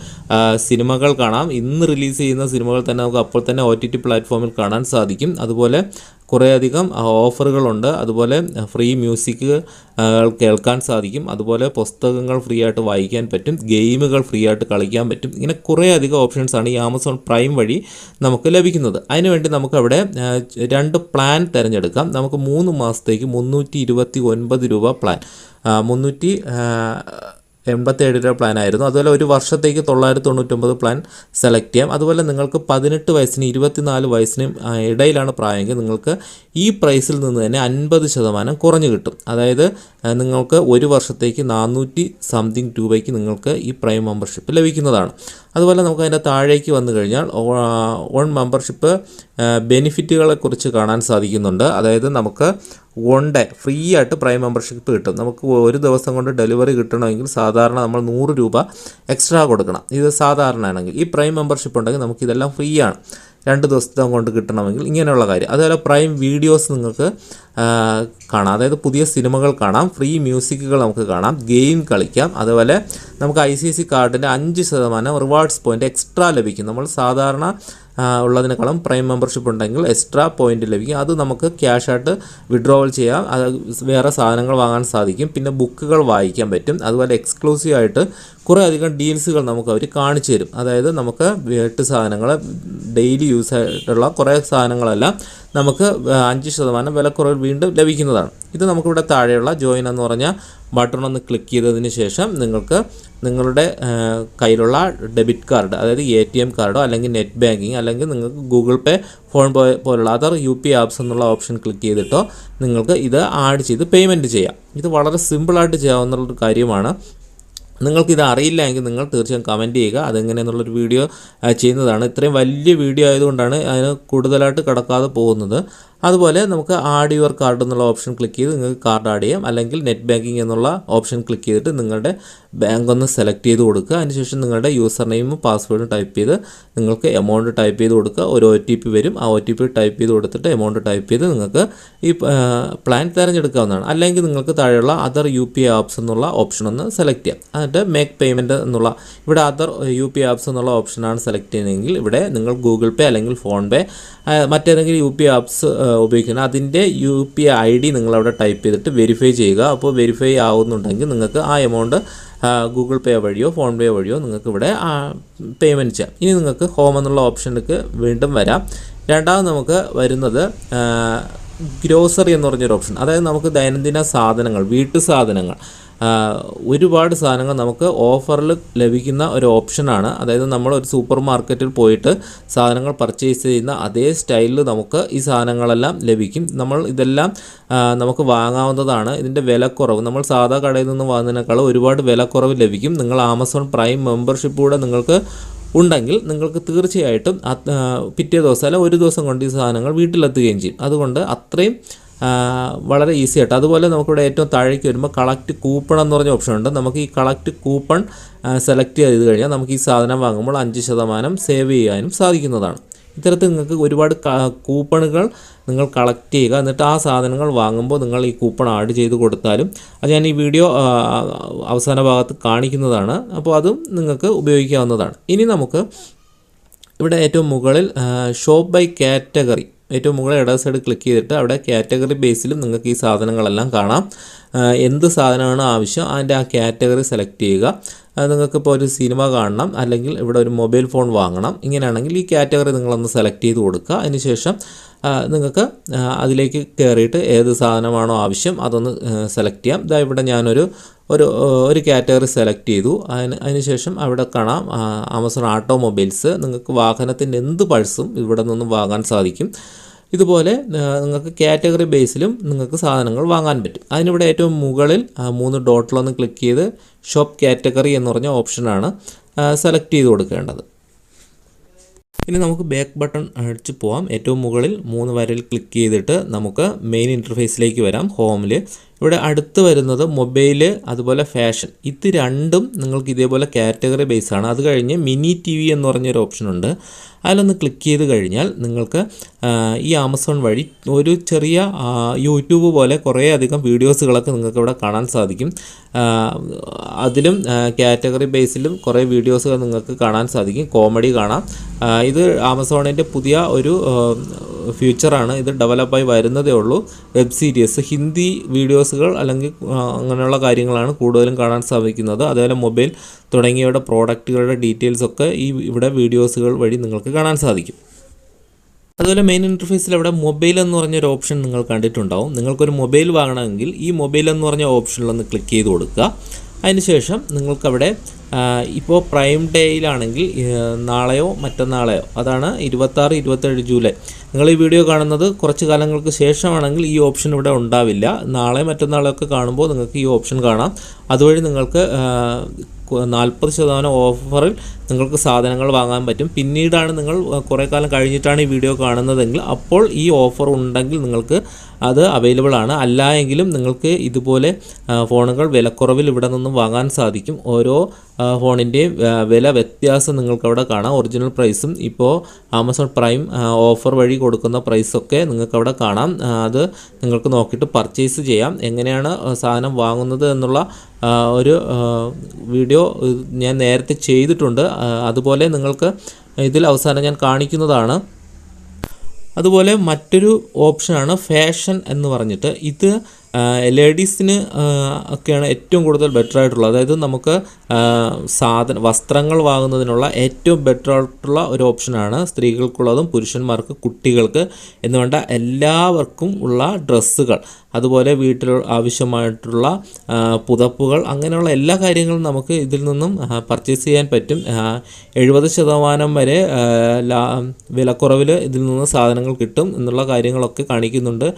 സിനിമകൾ കാണാം. ഇന്ന് റിലീസ് ചെയ്യുന്ന സിനിമകൾ തന്നെ നമുക്ക് അപ്പോൾ തന്നെ OTT പ്ലാറ്റ്ഫോമിൽ കാണാൻ സാധിക്കും. അതുപോലെ കുറേയധികം ഓഫറുകളുണ്ട്. അതുപോലെ ഫ്രീ മ്യൂസിക് കേൾക്കാൻ സാധിക്കും. അതുപോലെ പുസ്തകങ്ങൾ ഫ്രീ ആയിട്ട് വായിക്കാൻ പറ്റും, ഗെയിമുകൾ ഫ്രീ ആയിട്ട് കളിക്കാൻ പറ്റും. ഇങ്ങനെ കുറേയധികം ഓപ്ഷൻസാണ് ഈ ആമസോൺ പ്രൈം വഴി നമുക്ക് ലഭിക്കുന്നത്. അതിനുവേണ്ടി നമുക്കവിടെ 2 പ്ലാൻ തിരഞ്ഞെടുക്കാം. നമുക്ക് 3 മാസത്തേക്ക് 329 രൂപ പ്ലാൻ, 387 രൂപ പ്ലാൻ ആയിരുന്നു. അതുപോലെ ഒരു വർഷത്തേക്ക് 999 പ്ലാൻ സെലക്ട് ചെയ്യാം. അതുപോലെ നിങ്ങൾക്ക് 18 വയസ്സിനും 24 വയസ്സിനും ഇടയിലാണ് പ്രായമെങ്കിൽ നിങ്ങൾക്ക് ഈ പ്രൈസിൽ നിന്ന് തന്നെ 50% കുറഞ്ഞ് കിട്ടും. അതായത് നിങ്ങൾക്ക് ഒരു വർഷത്തേക്ക് 400 സംതിങ് രൂപയ്ക്ക് നിങ്ങൾക്ക് ഈ പ്രൈം മെമ്പർഷിപ്പ് ലഭിക്കുന്നതാണ്. അതുപോലെ നമുക്ക് അതിൻ്റെ താഴേക്ക് വന്നു കഴിഞ്ഞാൽ ഓൺ മെമ്പർഷിപ്പ് ബെനിഫിറ്റുകളെക്കുറിച്ച് കാണാൻ സാധിക്കുന്നുണ്ട്. അതായത് നമുക്ക് 1 ഡേ ഫ്രീ ആയിട്ട് പ്രൈം മെമ്പർഷിപ്പ് കിട്ടും. നമുക്ക് ഒരു ദിവസം കൊണ്ട് ഡെലിവറി കിട്ടണമെങ്കിൽ സാധാരണ നമ്മൾ 100 രൂപ എക്സ്ട്രാ കൊടുക്കണം. ഇത് സാധാരണ ആണെങ്കിൽ. ഈ പ്രൈം മെമ്പർഷിപ്പ് ഉണ്ടെങ്കിൽ നമുക്കിതെല്ലാം ഫ്രീ ആണ്. 2 ദിവസത്തെ കൊണ്ട് കിട്ടണമെങ്കിൽ ഇങ്ങനെയുള്ള കാര്യം. അതുപോലെ പ്രൈം വീഡിയോസ് നിങ്ങൾക്ക് കാണാം. അതായത് പുതിയ സിനിമകൾ കാണാം, ഫ്രീ മ്യൂസിക്കുകൾ നമുക്ക് കാണാം, ഗെയിം കളിക്കാം. അതുപോലെ നമുക്ക് ICICI കാർഡിൻ്റെ 5% റിവാർഡ്സ് പോയിൻ്റ് എക്സ്ട്രാ ലഭിക്കും. നമ്മൾ സാധാരണ ഉള്ളതിനേക്കാളും പ്രൈം മെമ്പർഷിപ്പ് ഉണ്ടെങ്കിൽ എക്സ്ട്രാ പോയിൻ്റ് ലഭിക്കും. അത് നമുക്ക് ക്യാഷായിട്ട് വിഡ്രോവൽ ചെയ്യാം. അത് വേറെ സാധനങ്ങൾ വാങ്ങാൻ സാധിക്കും. പിന്നെ ബുക്കുകൾ വായിക്കാൻ പറ്റും. അതുപോലെ എക്സ്ക്ലൂസീവ് ആയിട്ട് കുറേ അധികം ഡീൽസുകൾ നമുക്ക് അവർ കാണിച്ചു തരും. അതായത് നമുക്ക് വീട്ടു സാധനങ്ങൾ, ഡെയിലി യൂസ് ആയിട്ടുള്ള കുറേ സാധനങ്ങളെല്ലാം നമുക്ക് 5% വിലക്കുറവിൽ വീണ്ടും ലഭിക്കുന്നതാണ്. ഇത് നമുക്കിവിടെ താഴെയുള്ള ജോയിൻ എന്ന് പറഞ്ഞ ബട്ടൺ ഒന്ന് ക്ലിക്ക് ചെയ്തതിന് ശേഷം നിങ്ങൾക്ക് നിങ്ങളുടെ കയ്യിലുള്ള ഡെബിറ്റ് കാർഡ്, അതായത് ATM കാർഡോ അല്ലെങ്കിൽ നെറ്റ് ബാങ്കിങ് അല്ലെങ്കിൽ നിങ്ങൾക്ക് ഗൂഗിൾ പേ, ഫോൺ പേ പോലുള്ള അതർ UPI ആപ്സ് എന്നുള്ള ഓപ്ഷൻ ക്ലിക്ക് ചെയ്തിട്ടോ നിങ്ങൾക്ക് ഇത് ആഡ് ചെയ്ത് പേയ്മെൻറ്റ് ചെയ്യാം. ഇത് വളരെ സിമ്പിളായിട്ട് ചെയ്യാവുന്നൊരു കാര്യമാണ്. നിങ്ങൾക്കിത് അറിയില്ല എങ്കിൽ നിങ്ങൾ തീർച്ചയായും കമൻറ്റ് ചെയ്യുക. അതെങ്ങനെയെന്നുള്ളൊരു വീഡിയോ ചെയ്യുന്നതാണ്. ഇത്രയും വലിയ വീഡിയോ ആയതുകൊണ്ടാണ് അതിന് കൂടുതലായിട്ട് കടക്കാതെ പോകുന്നത്. അതുപോലെ നമുക്ക് ആഡ് യുവർ കാർഡ് എന്നുള്ള ഓപ്ഷൻ ക്ലിക്ക് ചെയ്ത് നിങ്ങൾക്ക് കാർഡ് ആഡ് ചെയ്യാം. അല്ലെങ്കിൽ നെറ്റ് ബാങ്കിങ് എന്നുള്ള ഓപ്ഷൻ ക്ലിക്ക് ചെയ്തിട്ട് നിങ്ങളുടെ ബാങ്ക് ഒന്ന് സെലക്ട് ചെയ്ത് കൊടുക്കുക. അതിനുശേഷം നിങ്ങളുടെ യൂസർ നെയിമും പാസ്വേഡും ടൈപ്പ് ചെയ്ത് നിങ്ങൾക്ക് എമൗണ്ട് ടൈപ്പ് ചെയ്ത് കൊടുക്കുക. ഒരു OTP വരും. ആ OTP ടൈപ്പ് ചെയ്ത് കൊടുത്തിട്ട് എമൗണ്ട് ടൈപ്പ് ചെയ്ത് നിങ്ങൾക്ക് ഈ പ്ലാൻ തിരഞ്ഞെടുക്കാവുന്നതാണ്. അല്ലെങ്കിൽ നിങ്ങൾക്ക് താഴെയുള്ള അതർ UPI ആപ്സ് എന്നുള്ള ഓപ്ഷൻ ഒന്ന് സെലക്ട് ചെയ്യാം. എന്നിട്ട് മേക്ക് പേയ്മെൻറ്റ് എന്നുള്ള ഇവിടെ അതർ UPI ആപ്സ് എന്നുള്ള ഓപ്ഷനാണ് സെലക്ട് ചെയ്യുന്നതെങ്കിൽ ഇവിടെ നിങ്ങൾ ഗൂഗിൾ പേ അല്ലെങ്കിൽ ഫോൺ പേ മറ്റേതെങ്കിലും UPI ആപ്സ് ഉപയോഗിക്കുന്നത് അതിൻ്റെ UPI ID നിങ്ങളവിടെ ടൈപ്പ് ചെയ്തിട്ട് വെരിഫൈ ചെയ്യുക. അപ്പോൾ വെരിഫൈ ആവുന്നുണ്ടെങ്കിൽ നിങ്ങൾക്ക് ആ എമൗണ്ട് ഗൂഗിൾ പേ വഴിയോ ഫോൺ പേ വഴിയോ നിങ്ങൾക്ക് ഇവിടെ പേയ്മെൻറ്റ് ചെയ്യാം. ഇനി നിങ്ങൾക്ക് ഹോം എന്നുള്ള ഓപ്ഷനിലേക്ക് വീണ്ടും വരാം. രണ്ടാമത് നമുക്ക് വരുന്നത് ഗ്രോസറി എന്ന് പറഞ്ഞൊരു ഓപ്ഷൻ. അതായത് നമുക്ക് ദൈനംദിന സാധനങ്ങൾ, വീട്ടു സാധനങ്ങൾ, ഒരുപാട് സാധനങ്ങൾ നമുക്ക് ഓഫറിൽ ലഭിക്കുന്ന ഒരു ഓപ്ഷനാണ്. അതായത് നമ്മളൊരു സൂപ്പർ മാർക്കറ്റിൽ പോയിട്ട് സാധനങ്ങൾ പർച്ചേസ് ചെയ്യുന്ന അതേ സ്റ്റൈലിൽ നമുക്ക് ഈ സാധനങ്ങളെല്ലാം ലഭിക്കും. നമ്മൾ ഇതെല്ലാം നമുക്ക് വാങ്ങാവുന്നതാണ്. ഇതിൻ്റെ വിലക്കുറവ് നമ്മൾ സാധാ കടയിൽ നിന്ന് വാങ്ങുന്നതിനേക്കാൾ ഒരുപാട് വിലക്കുറവ് ലഭിക്കും. നിങ്ങൾ ആമസോൺ പ്രൈം മെമ്പർഷിപ്പ് കൂടെ നിങ്ങൾക്ക് ഉണ്ടെങ്കിൽ നിങ്ങൾക്ക് തീർച്ചയായിട്ടും പിറ്റേ ദിവസം അല്ല ഒരു ദിവസം കൊണ്ട് ഈ സാധനങ്ങൾ വീട്ടിലെത്തുകയും ചെയ്യും. അതുകൊണ്ട് അത്രയും വളരെ ഈസി ആയിട്ട്. അതുപോലെ നമുക്കിവിടെ ഏറ്റവും താഴേക്ക് വരുമ്പോൾ കളക്ട് കൂപ്പൺ എന്ന് പറഞ്ഞ ഓപ്ഷൻ ഉണ്ട്. നമുക്ക് ഈ കളക്ട് കൂപ്പൺ സെലക്ട് ചെയ്ത് കഴിഞ്ഞാൽ നമുക്ക് ഈ സാധനം വാങ്ങുമ്പോൾ 5% സേവ് ചെയ്യാനും സാധിക്കുന്നതാണ്. ഇത്തരത്തിൽ നിങ്ങൾക്ക് ഒരുപാട് കൂപ്പണുകൾ നിങ്ങൾ കളക്ട് ചെയ്യുക. എന്നിട്ട് ആ സാധനങ്ങൾ വാങ്ങുമ്പോൾ നിങ്ങൾ ഈ കൂപ്പൺ ആഡ് ചെയ്ത് കൊടുത്താലും അത് ഞാൻ ഈ വീഡിയോ അവസാന ഭാഗത്ത് കാണിക്കുന്നതാണ്. അപ്പോൾ അതും നിങ്ങൾക്ക് ഉപയോഗിക്കാവുന്നതാണ്. ഇനി നമുക്ക് ഇവിടെ ഏറ്റവും മുകളിൽ ഷോപ്പ് ബൈ കാറ്റഗറി, ഏറ്റവും മുകളിൽ ഇടത് സൈഡ് ക്ലിക്ക് ചെയ്തിട്ട് അവിടെ കാറ്റഗറി ബേസിലും നിങ്ങൾക്ക് ഈ സാധനങ്ങളെല്ലാം കാണാം. എന്ത് സാധനമാണ് ആവശ്യം അതിൻ്റെ ആ കാറ്റഗറി സെലക്ട് ചെയ്യുക. നിങ്ങൾക്കിപ്പോൾ ഒരു സിനിമ കാണണം, അല്ലെങ്കിൽ ഇവിടെ ഒരു മൊബൈൽ ഫോൺ വാങ്ങണം, ഇങ്ങനെയാണെങ്കിൽ ഈ കാറ്റഗറി നിങ്ങളൊന്ന് സെലക്ട് ചെയ്ത് കൊടുക്കുക. അതിനുശേഷം നിങ്ങൾക്ക് അതിലേക്ക് കയറിയിട്ട് ഏത് സാധനമാണോ ആവശ്യം അതൊന്ന് സെലക്ട് ചെയ്യാം. ഇതാ ഇവിടെ ഞാനൊരു കാറ്റഗറി സെലക്ട് ചെയ്തു. അതിനുശേഷം അവിടെ കാണാം ആമസോൺ ഓട്ടോമൊബൈൽസ്. നിങ്ങൾക്ക് വാഹനത്തിൻ്റെ എന്ത് പൾസും ഇവിടെ നിന്നും വാങ്ങാൻ സാധിക്കും. ഇതുപോലെ നിങ്ങൾക്ക് കാറ്റഗറി ബേസിലും നിങ്ങൾക്ക് സാധനങ്ങൾ വാങ്ങാൻ പറ്റും. അതിനിവിടെ ഏറ്റവും മുകളിൽ 3 ഡോട്ടിലൊന്ന് ക്ലിക്ക് ചെയ്ത് ഷോപ്പ് കാറ്റഗറി എന്ന് പറഞ്ഞ ഓപ്ഷനാണ് സെലക്ട് ചെയ്ത് കൊടുക്കേണ്ടത്. ഇനി നമുക്ക് ബാക്ക് ബട്ടൺ അടിച്ച് പോവാം. ഏറ്റവും മുകളിൽ 3 വരയിൽ ക്ലിക്ക് ചെയ്തിട്ട് നമുക്ക് മെയിൻ ഇൻ്റർഫേസിലേക്ക് വരാം. ഹോമിൽ ഇവിടെ അടുത്ത് വരുന്നത് മൊബൈല്, അതുപോലെ ഫാഷൻ. ഇത് രണ്ടും നിങ്ങൾക്ക് ഇതേപോലെ കാറ്റഗറി ബേസാണ്. അത് കഴിഞ്ഞ് മിനി TV എന്ന് പറഞ്ഞൊരു ഓപ്ഷനുണ്ട്. അതിലൊന്ന് ക്ലിക്ക് ചെയ്ത് കഴിഞ്ഞാൽ നിങ്ങൾക്ക് ഈ ആമസോൺ വഴി ഒരു ചെറിയ യൂട്യൂബ് പോലെ കുറേ അധികം വീഡിയോസുകളൊക്കെ നിങ്ങൾക്ക് ഇവിടെ കാണാൻ സാധിക്കും. അതിലും കാറ്റഗറി ബേസിലും കുറേ വീഡിയോസുകൾ നിങ്ങൾക്ക് കാണാൻ സാധിക്കും. കോമഡി കാണാം. ഇത് ആമസോണിൻ്റെ പുതിയ ഒരു ഫ്യൂച്ചറാണ്. ഇത് ഡെവലപ്പായി വരുന്നതേ ഉള്ളൂ. വെബ് സീരീസ്, ഹിന്ദി വീഡിയോസുകൾ അല്ലെങ്കിൽ അങ്ങനെയുള്ള കാര്യങ്ങളാണ് കൂടുതലും കാണാൻ സാധിക്കുന്നത്. അതുപോലെ മൊബൈൽ തുടങ്ങിയവയുടെ പ്രോഡക്റ്റുകളുടെ ഡീറ്റെയിൽസൊക്കെ ഇവിടെ വീഡിയോസുകൾ വഴി നിങ്ങൾക്ക് കാണാൻ സാധിക്കും. അതുപോലെ മെയിൻ ഇൻ്റർഫേസിൽ അവിടെ മൊബൈൽ എന്ന് പറഞ്ഞൊരു ഓപ്ഷൻ നിങ്ങൾ കണ്ടിട്ടുണ്ടാവും. നിങ്ങൾക്കൊരു മൊബൈൽ വാങ്ങണമെങ്കിൽ ഈ മൊബൈൽ എന്ന് പറഞ്ഞ ഓപ്ഷനിലൊന്ന് ക്ലിക്ക് ചെയ്ത് കൊടുക്കുക. അതിനുശേഷം നിങ്ങൾക്കവിടെ ഇപ്പോൾ പ്രൈം ഡേയിലാണെങ്കിൽ നാളെയോ മറ്റന്നാളെയോ, അതാണ് 26-27 ജൂലൈ. നിങ്ങൾ ഈ വീഡിയോ കാണുന്നത് കുറച്ച് കാലങ്ങൾക്ക് ശേഷമാണെങ്കിൽ ഈ ഓപ്ഷൻ ഇവിടെ ഉണ്ടാവില്ല. നാളെ മറ്റന്നാളെയൊക്കെ കാണുമ്പോൾ നിങ്ങൾക്ക് ഈ ഓപ്ഷൻ കാണാം. അതുവഴി നിങ്ങൾക്ക് 40% ഓഫറിൽ നിങ്ങൾക്ക് സാധനങ്ങൾ വാങ്ങാൻ പറ്റും. പിന്നീടാണ് നിങ്ങൾ കുറേ കാലം കഴിഞ്ഞിട്ടാണ് ഈ വീഡിയോ കാണുന്നതെങ്കിൽ അപ്പോൾ ഈ ഓഫർ ഉണ്ടെങ്കിൽ നിങ്ങൾക്ക് അത് അവൈലബിൾ ആണ്. അല്ല എങ്കിലും നിങ്ങൾക്ക് ഇതുപോലെ ഫോണുകൾ വിലക്കുറവിൽ ഇവിടെ നിന്നും വാങ്ങാൻ സാധിക്കും. ഓരോ ഫോണിൻ്റെയും വില വ്യത്യാസം നിങ്ങൾക്കവിടെ കാണാം. ഒറിജിനൽ പ്രൈസും ഇപ്പോൾ ആമസോൺ പ്രൈം ഓഫർ വഴി കൊടുക്കുന്ന പ്രൈസൊക്കെ നിങ്ങൾക്കവിടെ കാണാം. അത് നിങ്ങൾക്ക് നോക്കിയിട്ട് പർച്ചേസ് ചെയ്യാം. എങ്ങനെയാണ് സാധനം വാങ്ങുന്നത് എന്നുള്ള ഒരു വീഡിയോ ഞാൻ നേരത്തെ ചെയ്തിട്ടുണ്ട്. അതുപോലെ നിങ്ങൾക്ക് ഇതിൽ അവസാനം ഞാൻ കാണിക്കുന്നതാണ്. അതുപോലെ മറ്റൊരു ഓപ്ഷനാണ് ഫാഷൻ എന്ന് പറഞ്ഞിട്ട്. ഇത് ലേഡീസിന് ഒക്കെയാണ് ഏറ്റവും കൂടുതൽ ബെറ്റർ ആയിട്ടുള്ളത്. അതായത് നമുക്ക് വസ്ത്രങ്ങൾ വാങ്ങുന്നതിനുള്ള ഏറ്റവും ബെറ്റർ ആയിട്ടുള്ള ഒരു ഓപ്ഷനാണ്. സ്ത്രീകൾക്കുള്ളതും പുരുഷന്മാർക്ക്, കുട്ടികൾക്ക് എന്ന് വേണ്ട എല്ലാവർക്കും ഉള്ള ഡ്രസ്സുകൾ, അതുപോലെ വീട്ടിൽ ആവശ്യമായിട്ടുള്ള പുതപ്പുകൾ, അങ്ങനെയുള്ള എല്ലാ കാര്യങ്ങളും നമുക്ക് ഇതിൽ നിന്നും പർച്ചേസ് ചെയ്യാൻ പറ്റും. 70% വരെ വിലക്കുറവിൽ ഇതിൽ നിന്ന് സാധനങ്ങൾ കിട്ടും എന്നുള്ള കാര്യങ്ങളൊക്കെ കാണിക്കുന്നുണ്ട്.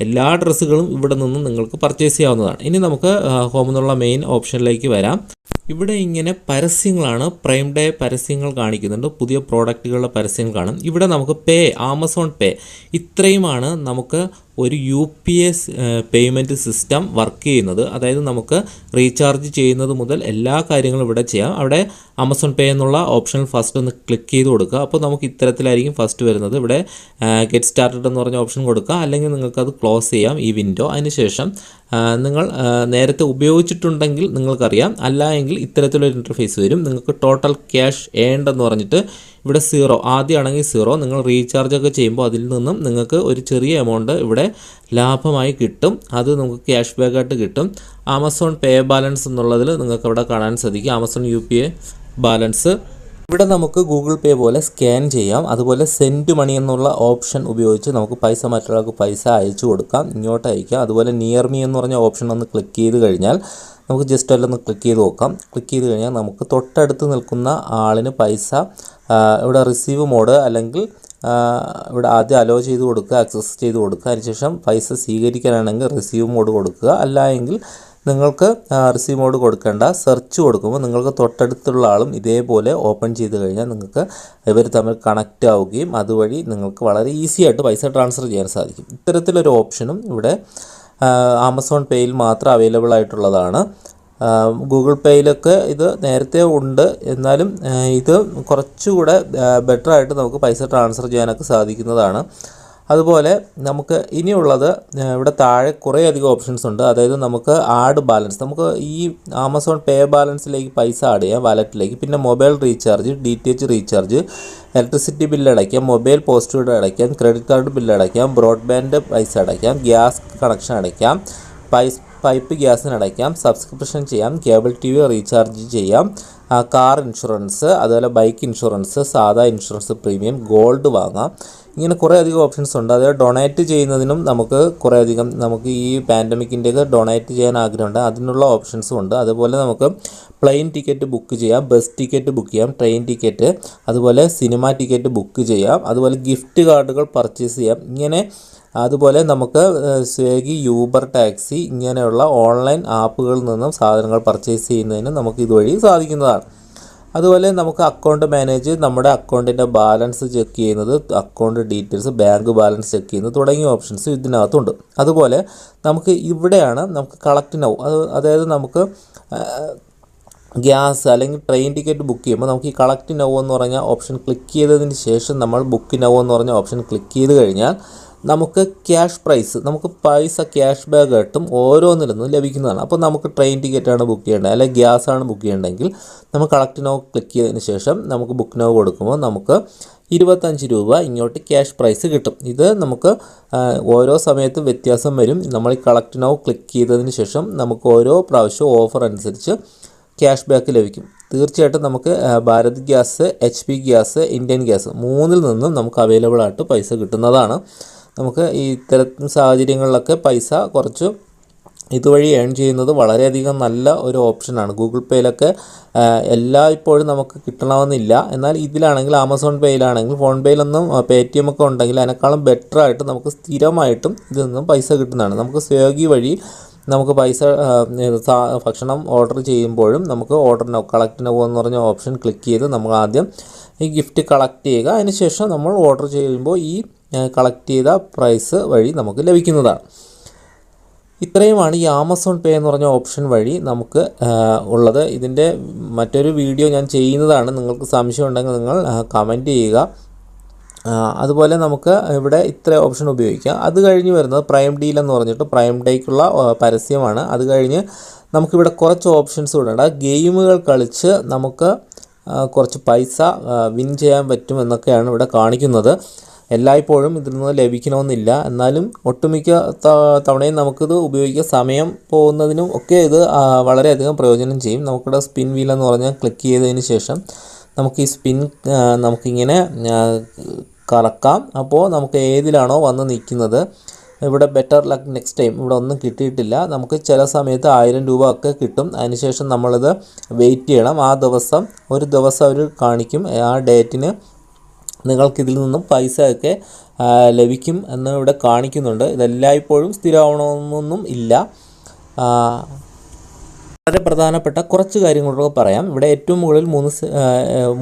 എല്ലാ ഡ്രസ്സുകളും ഇവിടെ നിന്നും നിങ്ങൾക്ക് പർച്ചേസ് ചെയ്യാവുന്നതാണ്. ഇനി നമുക്ക് ഹോമിൽ നിന്നുള്ള മെയിൻ ഓപ്ഷനിലേക്ക് വരാം. ഇവിടെ ഇങ്ങനെ പരസ്യങ്ങളാണ്, പ്രൈം ഡേ പരസ്യങ്ങൾ കാണിക്കുന്നുണ്ട്, പുതിയ പ്രോഡക്റ്റുകളുടെ പരസ്യങ്ങൾ കാണും. ഇവിടെ നമുക്ക് ആമസോൺ പേ, ഇത്രയുമാണ് നമുക്ക് ഒരു UPS പേയ്മെൻറ്റ് സിസ്റ്റം വർക്ക് ചെയ്യുന്നത്. അതായത് നമുക്ക് റീചാർജ് ചെയ്യുന്നത് മുതൽ എല്ലാ കാര്യങ്ങളും ഇവിടെ ചെയ്യാം. അവിടെ ആമസോൺ പേ എന്നുള്ള ഓപ്ഷൻ ഫസ്റ്റ് ഒന്ന് ക്ലിക്ക് ചെയ്ത് കൊടുക്കുക. അപ്പോൾ നമുക്ക് ഇത്തരത്തിലായിരിക്കും ഫസ്റ്റ് വരുന്നത്. ഇവിടെ ഗെറ്റ് സ്റ്റാർട്ടഡ് എന്ന് പറഞ്ഞ ഓപ്ഷൻ കൊടുക്കുക, അല്ലെങ്കിൽ നിങ്ങൾക്കത് ക്ലോസ് ചെയ്യാം ഈ വിൻഡോ. അതിനുശേഷം നിങ്ങൾ നേരത്തെ ഉപയോഗിച്ചിട്ടുണ്ടെങ്കിൽ നിങ്ങൾക്കറിയാം, അല്ല എങ്കിൽ ഇത്തരത്തിലൊരു ഇൻ്റർഫേസ് വരും. നിങ്ങൾക്ക് ടോട്ടൽ ക്യാഷ് ഏൺഡ് എന്ന് പറഞ്ഞിട്ട് ഇവിടെ 0, ആദ്യമാണെങ്കിൽ 0. നിങ്ങൾ റീചാർജൊക്കെ ചെയ്യുമ്പോൾ അതിൽ നിന്നും നിങ്ങൾക്ക് ഒരു ചെറിയ എമൗണ്ട് ഇവിടെ ലാഭമായി കിട്ടും. അത് നമുക്ക് ക്യാഷ് ബാക്കായിട്ട് കിട്ടും. ആമസോൺ പേ ബാലൻസ് എന്നുള്ളതിൽ നിങ്ങൾക്ക് അവിടെ കാണാൻ സാധിക്കും. ആമസോൺ UPA ബാലൻസ് ഇവിടെ നമുക്ക് ഗൂഗിൾ പേ പോലെ സ്കാൻ ചെയ്യാം. അതുപോലെ സെൻഡ് മണി എന്നുള്ള ഓപ്ഷൻ ഉപയോഗിച്ച് നമുക്ക് പൈസ മറ്റൊരാൾക്ക് പൈസ അയച്ചു കൊടുക്കാം, ഇങ്ങോട്ട് അയക്കാം. അതുപോലെ നിയർ മീ എന്ന് പറഞ്ഞ ഓപ്ഷൻ ഒന്ന് ക്ലിക്ക് ചെയ്ത് കഴിഞ്ഞാൽ നമുക്ക് ജസ്റ്റ് അല്ലൊന്ന് ക്ലിക്ക് ചെയ്ത് നോക്കാം. ക്ലിക്ക് ചെയ്ത് കഴിഞ്ഞാൽ നമുക്ക് തൊട്ടടുത്ത് നിൽക്കുന്ന ആളിന് പൈസ ഇവിടെ റിസീവ് മോഡ് അല്ലെങ്കിൽ ഇവിടെ ആദ്യം അലോ ചെയ്ത് കൊടുക്കുക, ആക്സസ് ചെയ്ത് കൊടുക്കുക. അതിനുശേഷം പൈസ സ്വീകരിക്കാനാണെങ്കിൽ റിസീവ് മോഡ് കൊടുക്കുക. അല്ല എങ്കിൽ നിങ്ങൾക്ക് റിസീവ് മോഡ് കൊടുക്കേണ്ട, സെർച്ച് കൊടുക്കുമ്പോൾ നിങ്ങൾക്ക് തൊട്ടടുത്തുള്ള ആളും ഇതേപോലെ ഓപ്പൺ ചെയ്ത് കഴിഞ്ഞാൽ നിങ്ങൾക്ക് ഇവർ തമ്മിൽ കണക്റ്റ് ആവുകയും അതുവഴി നിങ്ങൾക്ക് വളരെ ഈസി ആയിട്ട് പൈസ ട്രാൻസ്ഫർ ചെയ്യാൻ സാധിക്കും. ഇത്തരത്തിലൊരു ഓപ്ഷനും ഇവിടെ ആമസോൺ പേയിൽ മാത്രം അവൈലബിൾ ആയിട്ടുള്ളതാണ്. ഗൂഗിൾ പേയിലൊക്കെ ഇത് നേരത്തെ ഉണ്ട്, എന്നാലും ഇത് കുറച്ചുകൂടെ ബെറ്ററായിട്ട് നമുക്ക് പൈസ ട്രാൻസ്ഫർ ചെയ്യാനൊക്കെ സാധിക്കുന്നതാണ്. അതുപോലെ നമുക്ക് ഇനിയുള്ളത് ഇവിടെ താഴെ കുറേയധികം ഓപ്ഷൻസ് ഉണ്ട്. അതായത് നമുക്ക് ആഡ് ബാലൻസ്, നമുക്ക് ഈ ആമസോൺ പേ ബാലൻസിലേക്ക് പൈസ ആഡ് ചെയ്യാം വാലറ്റിലേക്ക്. പിന്നെ mobile recharge, DTH recharge, electricity bill അടയ്ക്കാം, മൊബൈൽ പോസ്റ്റ്പെയ്ഡ് അടയ്ക്കാം, ക്രെഡിറ്റ് കാർഡ് ബില്ല് അടയ്ക്കാം, ബ്രോഡ്ബാൻഡ് പൈസ അടയ്ക്കാം, ഗ്യാസ് കണക്ഷൻ അടയ്ക്കാം, പൈപ്പ് ഗ്യാസിന് അടയ്ക്കാം, സബ്സ്ക്രിപ്ഷൻ ചെയ്യാം, കേബിൾ TV റീചാർജ് ചെയ്യാം, കാർ ഇൻഷുറൻസ്, അതുപോലെ ബൈക്ക് ഇൻഷുറൻസ്, സാധാ ഇൻഷുറൻസ് പ്രീമിയം, ഗോൾഡ് വാങ്ങാം. ഇങ്ങനെ കുറേയധികം ഓപ്ഷൻസ് ഉണ്ട്. അതായത് ഡൊണേറ്റ് ചെയ്യുന്നതിനും നമുക്ക് കുറേയധികം, നമുക്ക് ഈ പാൻഡമിക്കിൻ്റെയൊക്കെ ഡൊണേറ്റ് ചെയ്യാൻ ആഗ്രഹമുണ്ട്, അതിനുള്ള ഓപ്ഷൻസും ഉണ്ട്. അതുപോലെ നമുക്ക് പ്ലെയിൻ ടിക്കറ്റ് ബുക്ക് ചെയ്യാം, ബസ് ടിക്കറ്റ് ബുക്ക് ചെയ്യാം, ട്രെയിൻ ടിക്കറ്റ്, അതുപോലെ സിനിമ ടിക്കറ്റ് ബുക്ക് ചെയ്യാം, അതുപോലെ ഗിഫ്റ്റ് കാർഡുകൾ പർച്ചേസ് ചെയ്യാം. ഇങ്ങനെ അതുപോലെ നമുക്ക് സ്വിഗ്ഗി, യൂബർ ടാക്സി ഇങ്ങനെയുള്ള ഓൺലൈൻ ആപ്പുകളിൽ നിന്നും സാധനങ്ങൾ പർച്ചേസ് ചെയ്യുന്നതിന് നമുക്ക് ഇതുവഴി സാധിക്കുന്നതാണ്. അതുപോലെ നമുക്ക് അക്കൗണ്ട് മാനേജ്, നമ്മുടെ അക്കൗണ്ടിൻ്റെ ബാലൻസ് ചെക്ക് ചെയ്യുന്നത്, account details, bank balance check ചെയ്യുന്നത് തുടങ്ങിയ ഓപ്ഷൻസ് ഇതിനകത്തുണ്ട്. അതുപോലെ നമുക്ക് ഇവിടെയാണ് നമുക്ക് കളക്ട് നൗ, അതായത് നമുക്ക് ഗ്യാസ് അല്ലെങ്കിൽ ട്രെയിൻ ടിക്കറ്റ് ബുക്ക് ചെയ്യുമ്പോൾ നമുക്ക് ഈ കളക്ട് നൗ എന്ന് പറഞ്ഞ ഓപ്ഷൻ ക്ലിക്ക് ചെയ്തതിന് ശേഷം നമ്മൾ ബുക്ക് നൗ എന്ന് പറഞ്ഞ ഓപ്ഷൻ ക്ലിക്ക് ചെയ്ത് കഴിഞ്ഞാൽ നമുക്ക് ക്യാഷ് പ്രൈസ്, നമുക്ക് പൈസ ക്യാഷ് ബാക്ക് ആയിട്ടും ഓരോന്നിൽ നിന്നും ലഭിക്കുന്നതാണ്. അപ്പോൾ നമുക്ക് ട്രെയിൻ ടിക്കറ്റാണ് ബുക്ക് ചെയ്യേണ്ടത് അല്ലെങ്കിൽ ഗ്യാസാണ് ബുക്ക് ചെയ്യേണ്ടതെങ്കിൽ നമ്മൾ കളക്ട് നൗ ക്ലിക്ക് ചെയ്തതിന് ശേഷം നമുക്ക് ബുക്ക് നൗ കൊടുക്കുമ്പോൾ നമുക്ക് 25 രൂപ ഇങ്ങോട്ട് ക്യാഷ് പ്രൈസ് കിട്ടും. ഇത് നമുക്ക് ഓരോ സമയത്തും വ്യത്യാസം വരും. നമ്മൾ ഈ കളക്ട് നൗ ക്ലിക്ക് ചെയ്തതിന് ശേഷം നമുക്ക് ഓരോ പ്രാവശ്യവും ഓഫർ അനുസരിച്ച് ക്യാഷ് ബാക്ക് ലഭിക്കും. തീർച്ചയായിട്ടും നമുക്ക് Bharat gas, HP gas, Indian gas മൂന്നിൽ നിന്നും നമുക്ക് അവൈലബിൾ ആയിട്ട് പൈസ കിട്ടുന്നതാണ്. നമുക്ക് ഈ ഇത്തരം സാഹചര്യങ്ങളിലൊക്കെ പൈസ കുറച്ച് ഇതുവഴി ഏൺ ചെയ്യുന്നത് വളരെയധികം നല്ല ഒരു ഓപ്ഷനാണ്. ഗൂഗിൾ പേയിലൊക്കെ ഇപ്പോഴും നമുക്ക് കിട്ടണമെന്നില്ല. എന്നാൽ ഇതിലാണെങ്കിൽ ആമസോൺ പേയിലാണെങ്കിൽ, ഫോൺ പേയിലൊന്നും Paytm ഒക്കെ ഉണ്ടെങ്കിൽ അതിനേക്കാളും ബെറ്ററായിട്ട് നമുക്ക് സ്ഥിരമായിട്ടും ഇതിൽ നിന്നും പൈസ കിട്ടുന്നതാണ്. നമുക്ക് സ്വിഗ്ഗി വഴി നമുക്ക് പൈസ ഭക്ഷണം ഓർഡർ ചെയ്യുമ്പോഴും നമുക്ക് ഓർഡർ നൗ, കളക്ട് നൗ എന്ന് പറഞ്ഞ ഓപ്ഷൻ ക്ലിക്ക് ചെയ്ത് നമ്മൾ ആദ്യം ഈ ഗിഫ്റ്റ് കളക്ട് ചെയ്യുക. അതിനുശേഷം നമ്മൾ ഓർഡർ ചെയ്യുമ്പോൾ ഈ കളക്ട് ചെയ്ത പ്രൈസ് വഴി നമുക്ക് ലഭിക്കുന്നതാണ്. ഇത്രയുമാണ് ഈ ആമസോൺ പേ എന്ന് പറഞ്ഞ ഓപ്ഷൻ വഴി നമുക്ക് ഉള്ളത്. ഇതിൻ്റെ മറ്റൊരു വീഡിയോ ഞാൻ ചെയ്യുന്നതാണ്. നിങ്ങൾക്ക് സംശയം ഉണ്ടെങ്കിൽ നിങ്ങൾ കമൻറ്റ് ചെയ്യുക. അതുപോലെ നമുക്ക് ഇവിടെ ഇത്ര ഓപ്ഷൻ ഉപയോഗിക്കാം. അത് കഴിഞ്ഞ് വരുന്നത് പ്രൈം ഡീൽ എന്ന് പറഞ്ഞിട്ട് പ്രൈം ഡേക്കുള്ള പരസ്യമാണ്. അത് കഴിഞ്ഞ് നമുക്കിവിടെ കുറച്ച് ഓപ്ഷൻസ് കൂടെ ഉണ്ട്. ഗെയിമുകൾ കളിച്ച് നമുക്ക് കുറച്ച് പൈസ വിൻ ചെയ്യാൻ പറ്റും എന്നൊക്കെയാണ് ഇവിടെ കാണിക്കുന്നത്. എല്ലായ്പ്പോഴും ഇതിൽ നിന്ന് ലഭിക്കണമെന്നില്ല, എന്നാലും ഒട്ടുമിക്ക തവണയും നമുക്കിത് ഉപയോഗിക്കാൻ സമയം പോകുന്നതിനും ഒക്കെ ഇത് വളരെയധികം പ്രയോജനം ചെയ്യും. നമുക്കിവിടെ സ്പിൻ വീൽ എന്ന് പറഞ്ഞാൽ ക്ലിക്ക് ചെയ്തതിന് ശേഷം നമുക്ക് ഈ സ്പിൻ നമുക്കിങ്ങനെ കറക്കാം. അപ്പോൾ നമുക്ക് ഏതിലാണോ വന്ന് നിൽക്കുന്നത്, ഇവിടെ ബെറ്റർ ലക്ക് നെക്സ്റ്റ് ടൈം ഇവിടെ ഒന്നും കിട്ടിയിട്ടില്ല. നമുക്ക് ചില സമയത്ത് 1000 രൂപ ഒക്കെ കിട്ടും. അതിനുശേഷം നമ്മളിത് വെയിറ്റ് ചെയ്യണം. ആ ദിവസം ഒരു ദിവസം അവർ കാണിക്കും, ആ ഡേറ്റിന് നിങ്ങൾക്കിതിൽ നിന്നും പൈസ ഒക്കെ ലഭിക്കും എന്ന് ഇവിടെ കാണിക്കുന്നുണ്ട്. ഇതെല്ലായ്പ്പോഴും സ്ഥിരമാവണമെന്നൊന്നും ഇല്ല. വളരെ പ്രധാനപ്പെട്ട കുറച്ച് കാര്യങ്ങളൊക്കെ പറയാം. ഇവിടെ ഏറ്റവും മുകളിൽ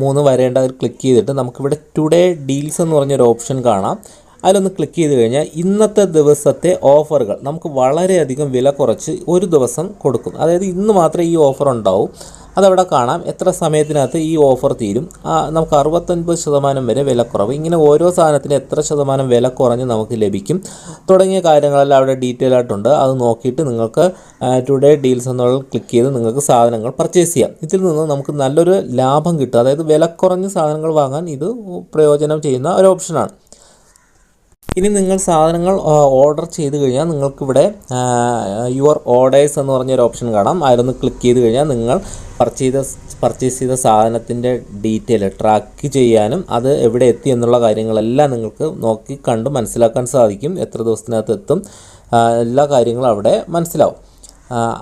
മൂന്ന് വരേണ്ട ക്ലിക്ക് ചെയ്തിട്ട് നമുക്കിവിടെ ടുഡേ ഡീൽസ് എന്ന് പറഞ്ഞൊരു ഓപ്ഷൻ കാണാം. അതിലൊന്ന് ക്ലിക്ക് ചെയ്ത് കഴിഞ്ഞാൽ ഇന്നത്തെ ദിവസത്തെ ഓഫറുകൾ നമുക്ക് വളരെയധികം വില കുറച്ച് ഒരു ദിവസം കൊടുക്കും. അതായത് ഇന്ന് മാത്രമേ ഈ ഓഫർ ഉണ്ടാവും. അതവിടെ കാണാം. എത്ര സമയത്തിനകത്ത് ഈ ഓഫർ തീരും. നമുക്ക് 69% വരെ വിലക്കുറവ്. ഇങ്ങനെ ഓരോ സാധനത്തിന് എത്ര ശതമാനം വില കുറഞ്ഞ് നമുക്ക് ലഭിക്കും തുടങ്ങിയ കാര്യങ്ങളെല്ലാം അവിടെ ഡീറ്റെയിൽ ആയിട്ടുണ്ട്. അത് നോക്കിയിട്ട് നിങ്ങൾക്ക് ടുഡേ ഡീൽസ് എന്നുള്ള ക്ലിക്ക് ചെയ്ത് നിങ്ങൾക്ക് സാധനങ്ങൾ പർച്ചേസ് ചെയ്യാം. ഇതിൽ നിന്ന് നമുക്ക് നല്ലൊരു ലാഭം കിട്ടും. അതായത് വില കുറഞ്ഞ സാധനങ്ങൾ വാങ്ങാൻ ഇത് പ്രയോജനം ചെയ്യുന്ന ഒരു ഓപ്ഷനാണ്. ഇനി നിങ്ങൾ സാധനങ്ങൾ ഓർഡർ ചെയ്ത് കഴിഞ്ഞാൽ നിങ്ങൾക്കിവിടെ യുവർ ഓർഡേഴ്സ് എന്ന് പറഞ്ഞൊരു ഓപ്ഷൻ കാണാം. അതിലൊന്ന് ക്ലിക്ക് ചെയ്ത് കഴിഞ്ഞാൽ നിങ്ങൾ പർച്ചേസ് ചെയ്ത സാധനത്തിൻ്റെ ഡീറ്റെയിൽ ട്രാക്ക് ചെയ്യാനും അത് എവിടെ എത്തി എന്നുള്ള കാര്യങ്ങളെല്ലാം നിങ്ങൾക്ക് നോക്കി കണ്ട് മനസ്സിലാക്കാൻ സാധിക്കും. എത്ര ദിവസത്തിനകത്ത് എത്തും, എല്ലാ കാര്യങ്ങളും അവിടെ മനസ്സിലാവും.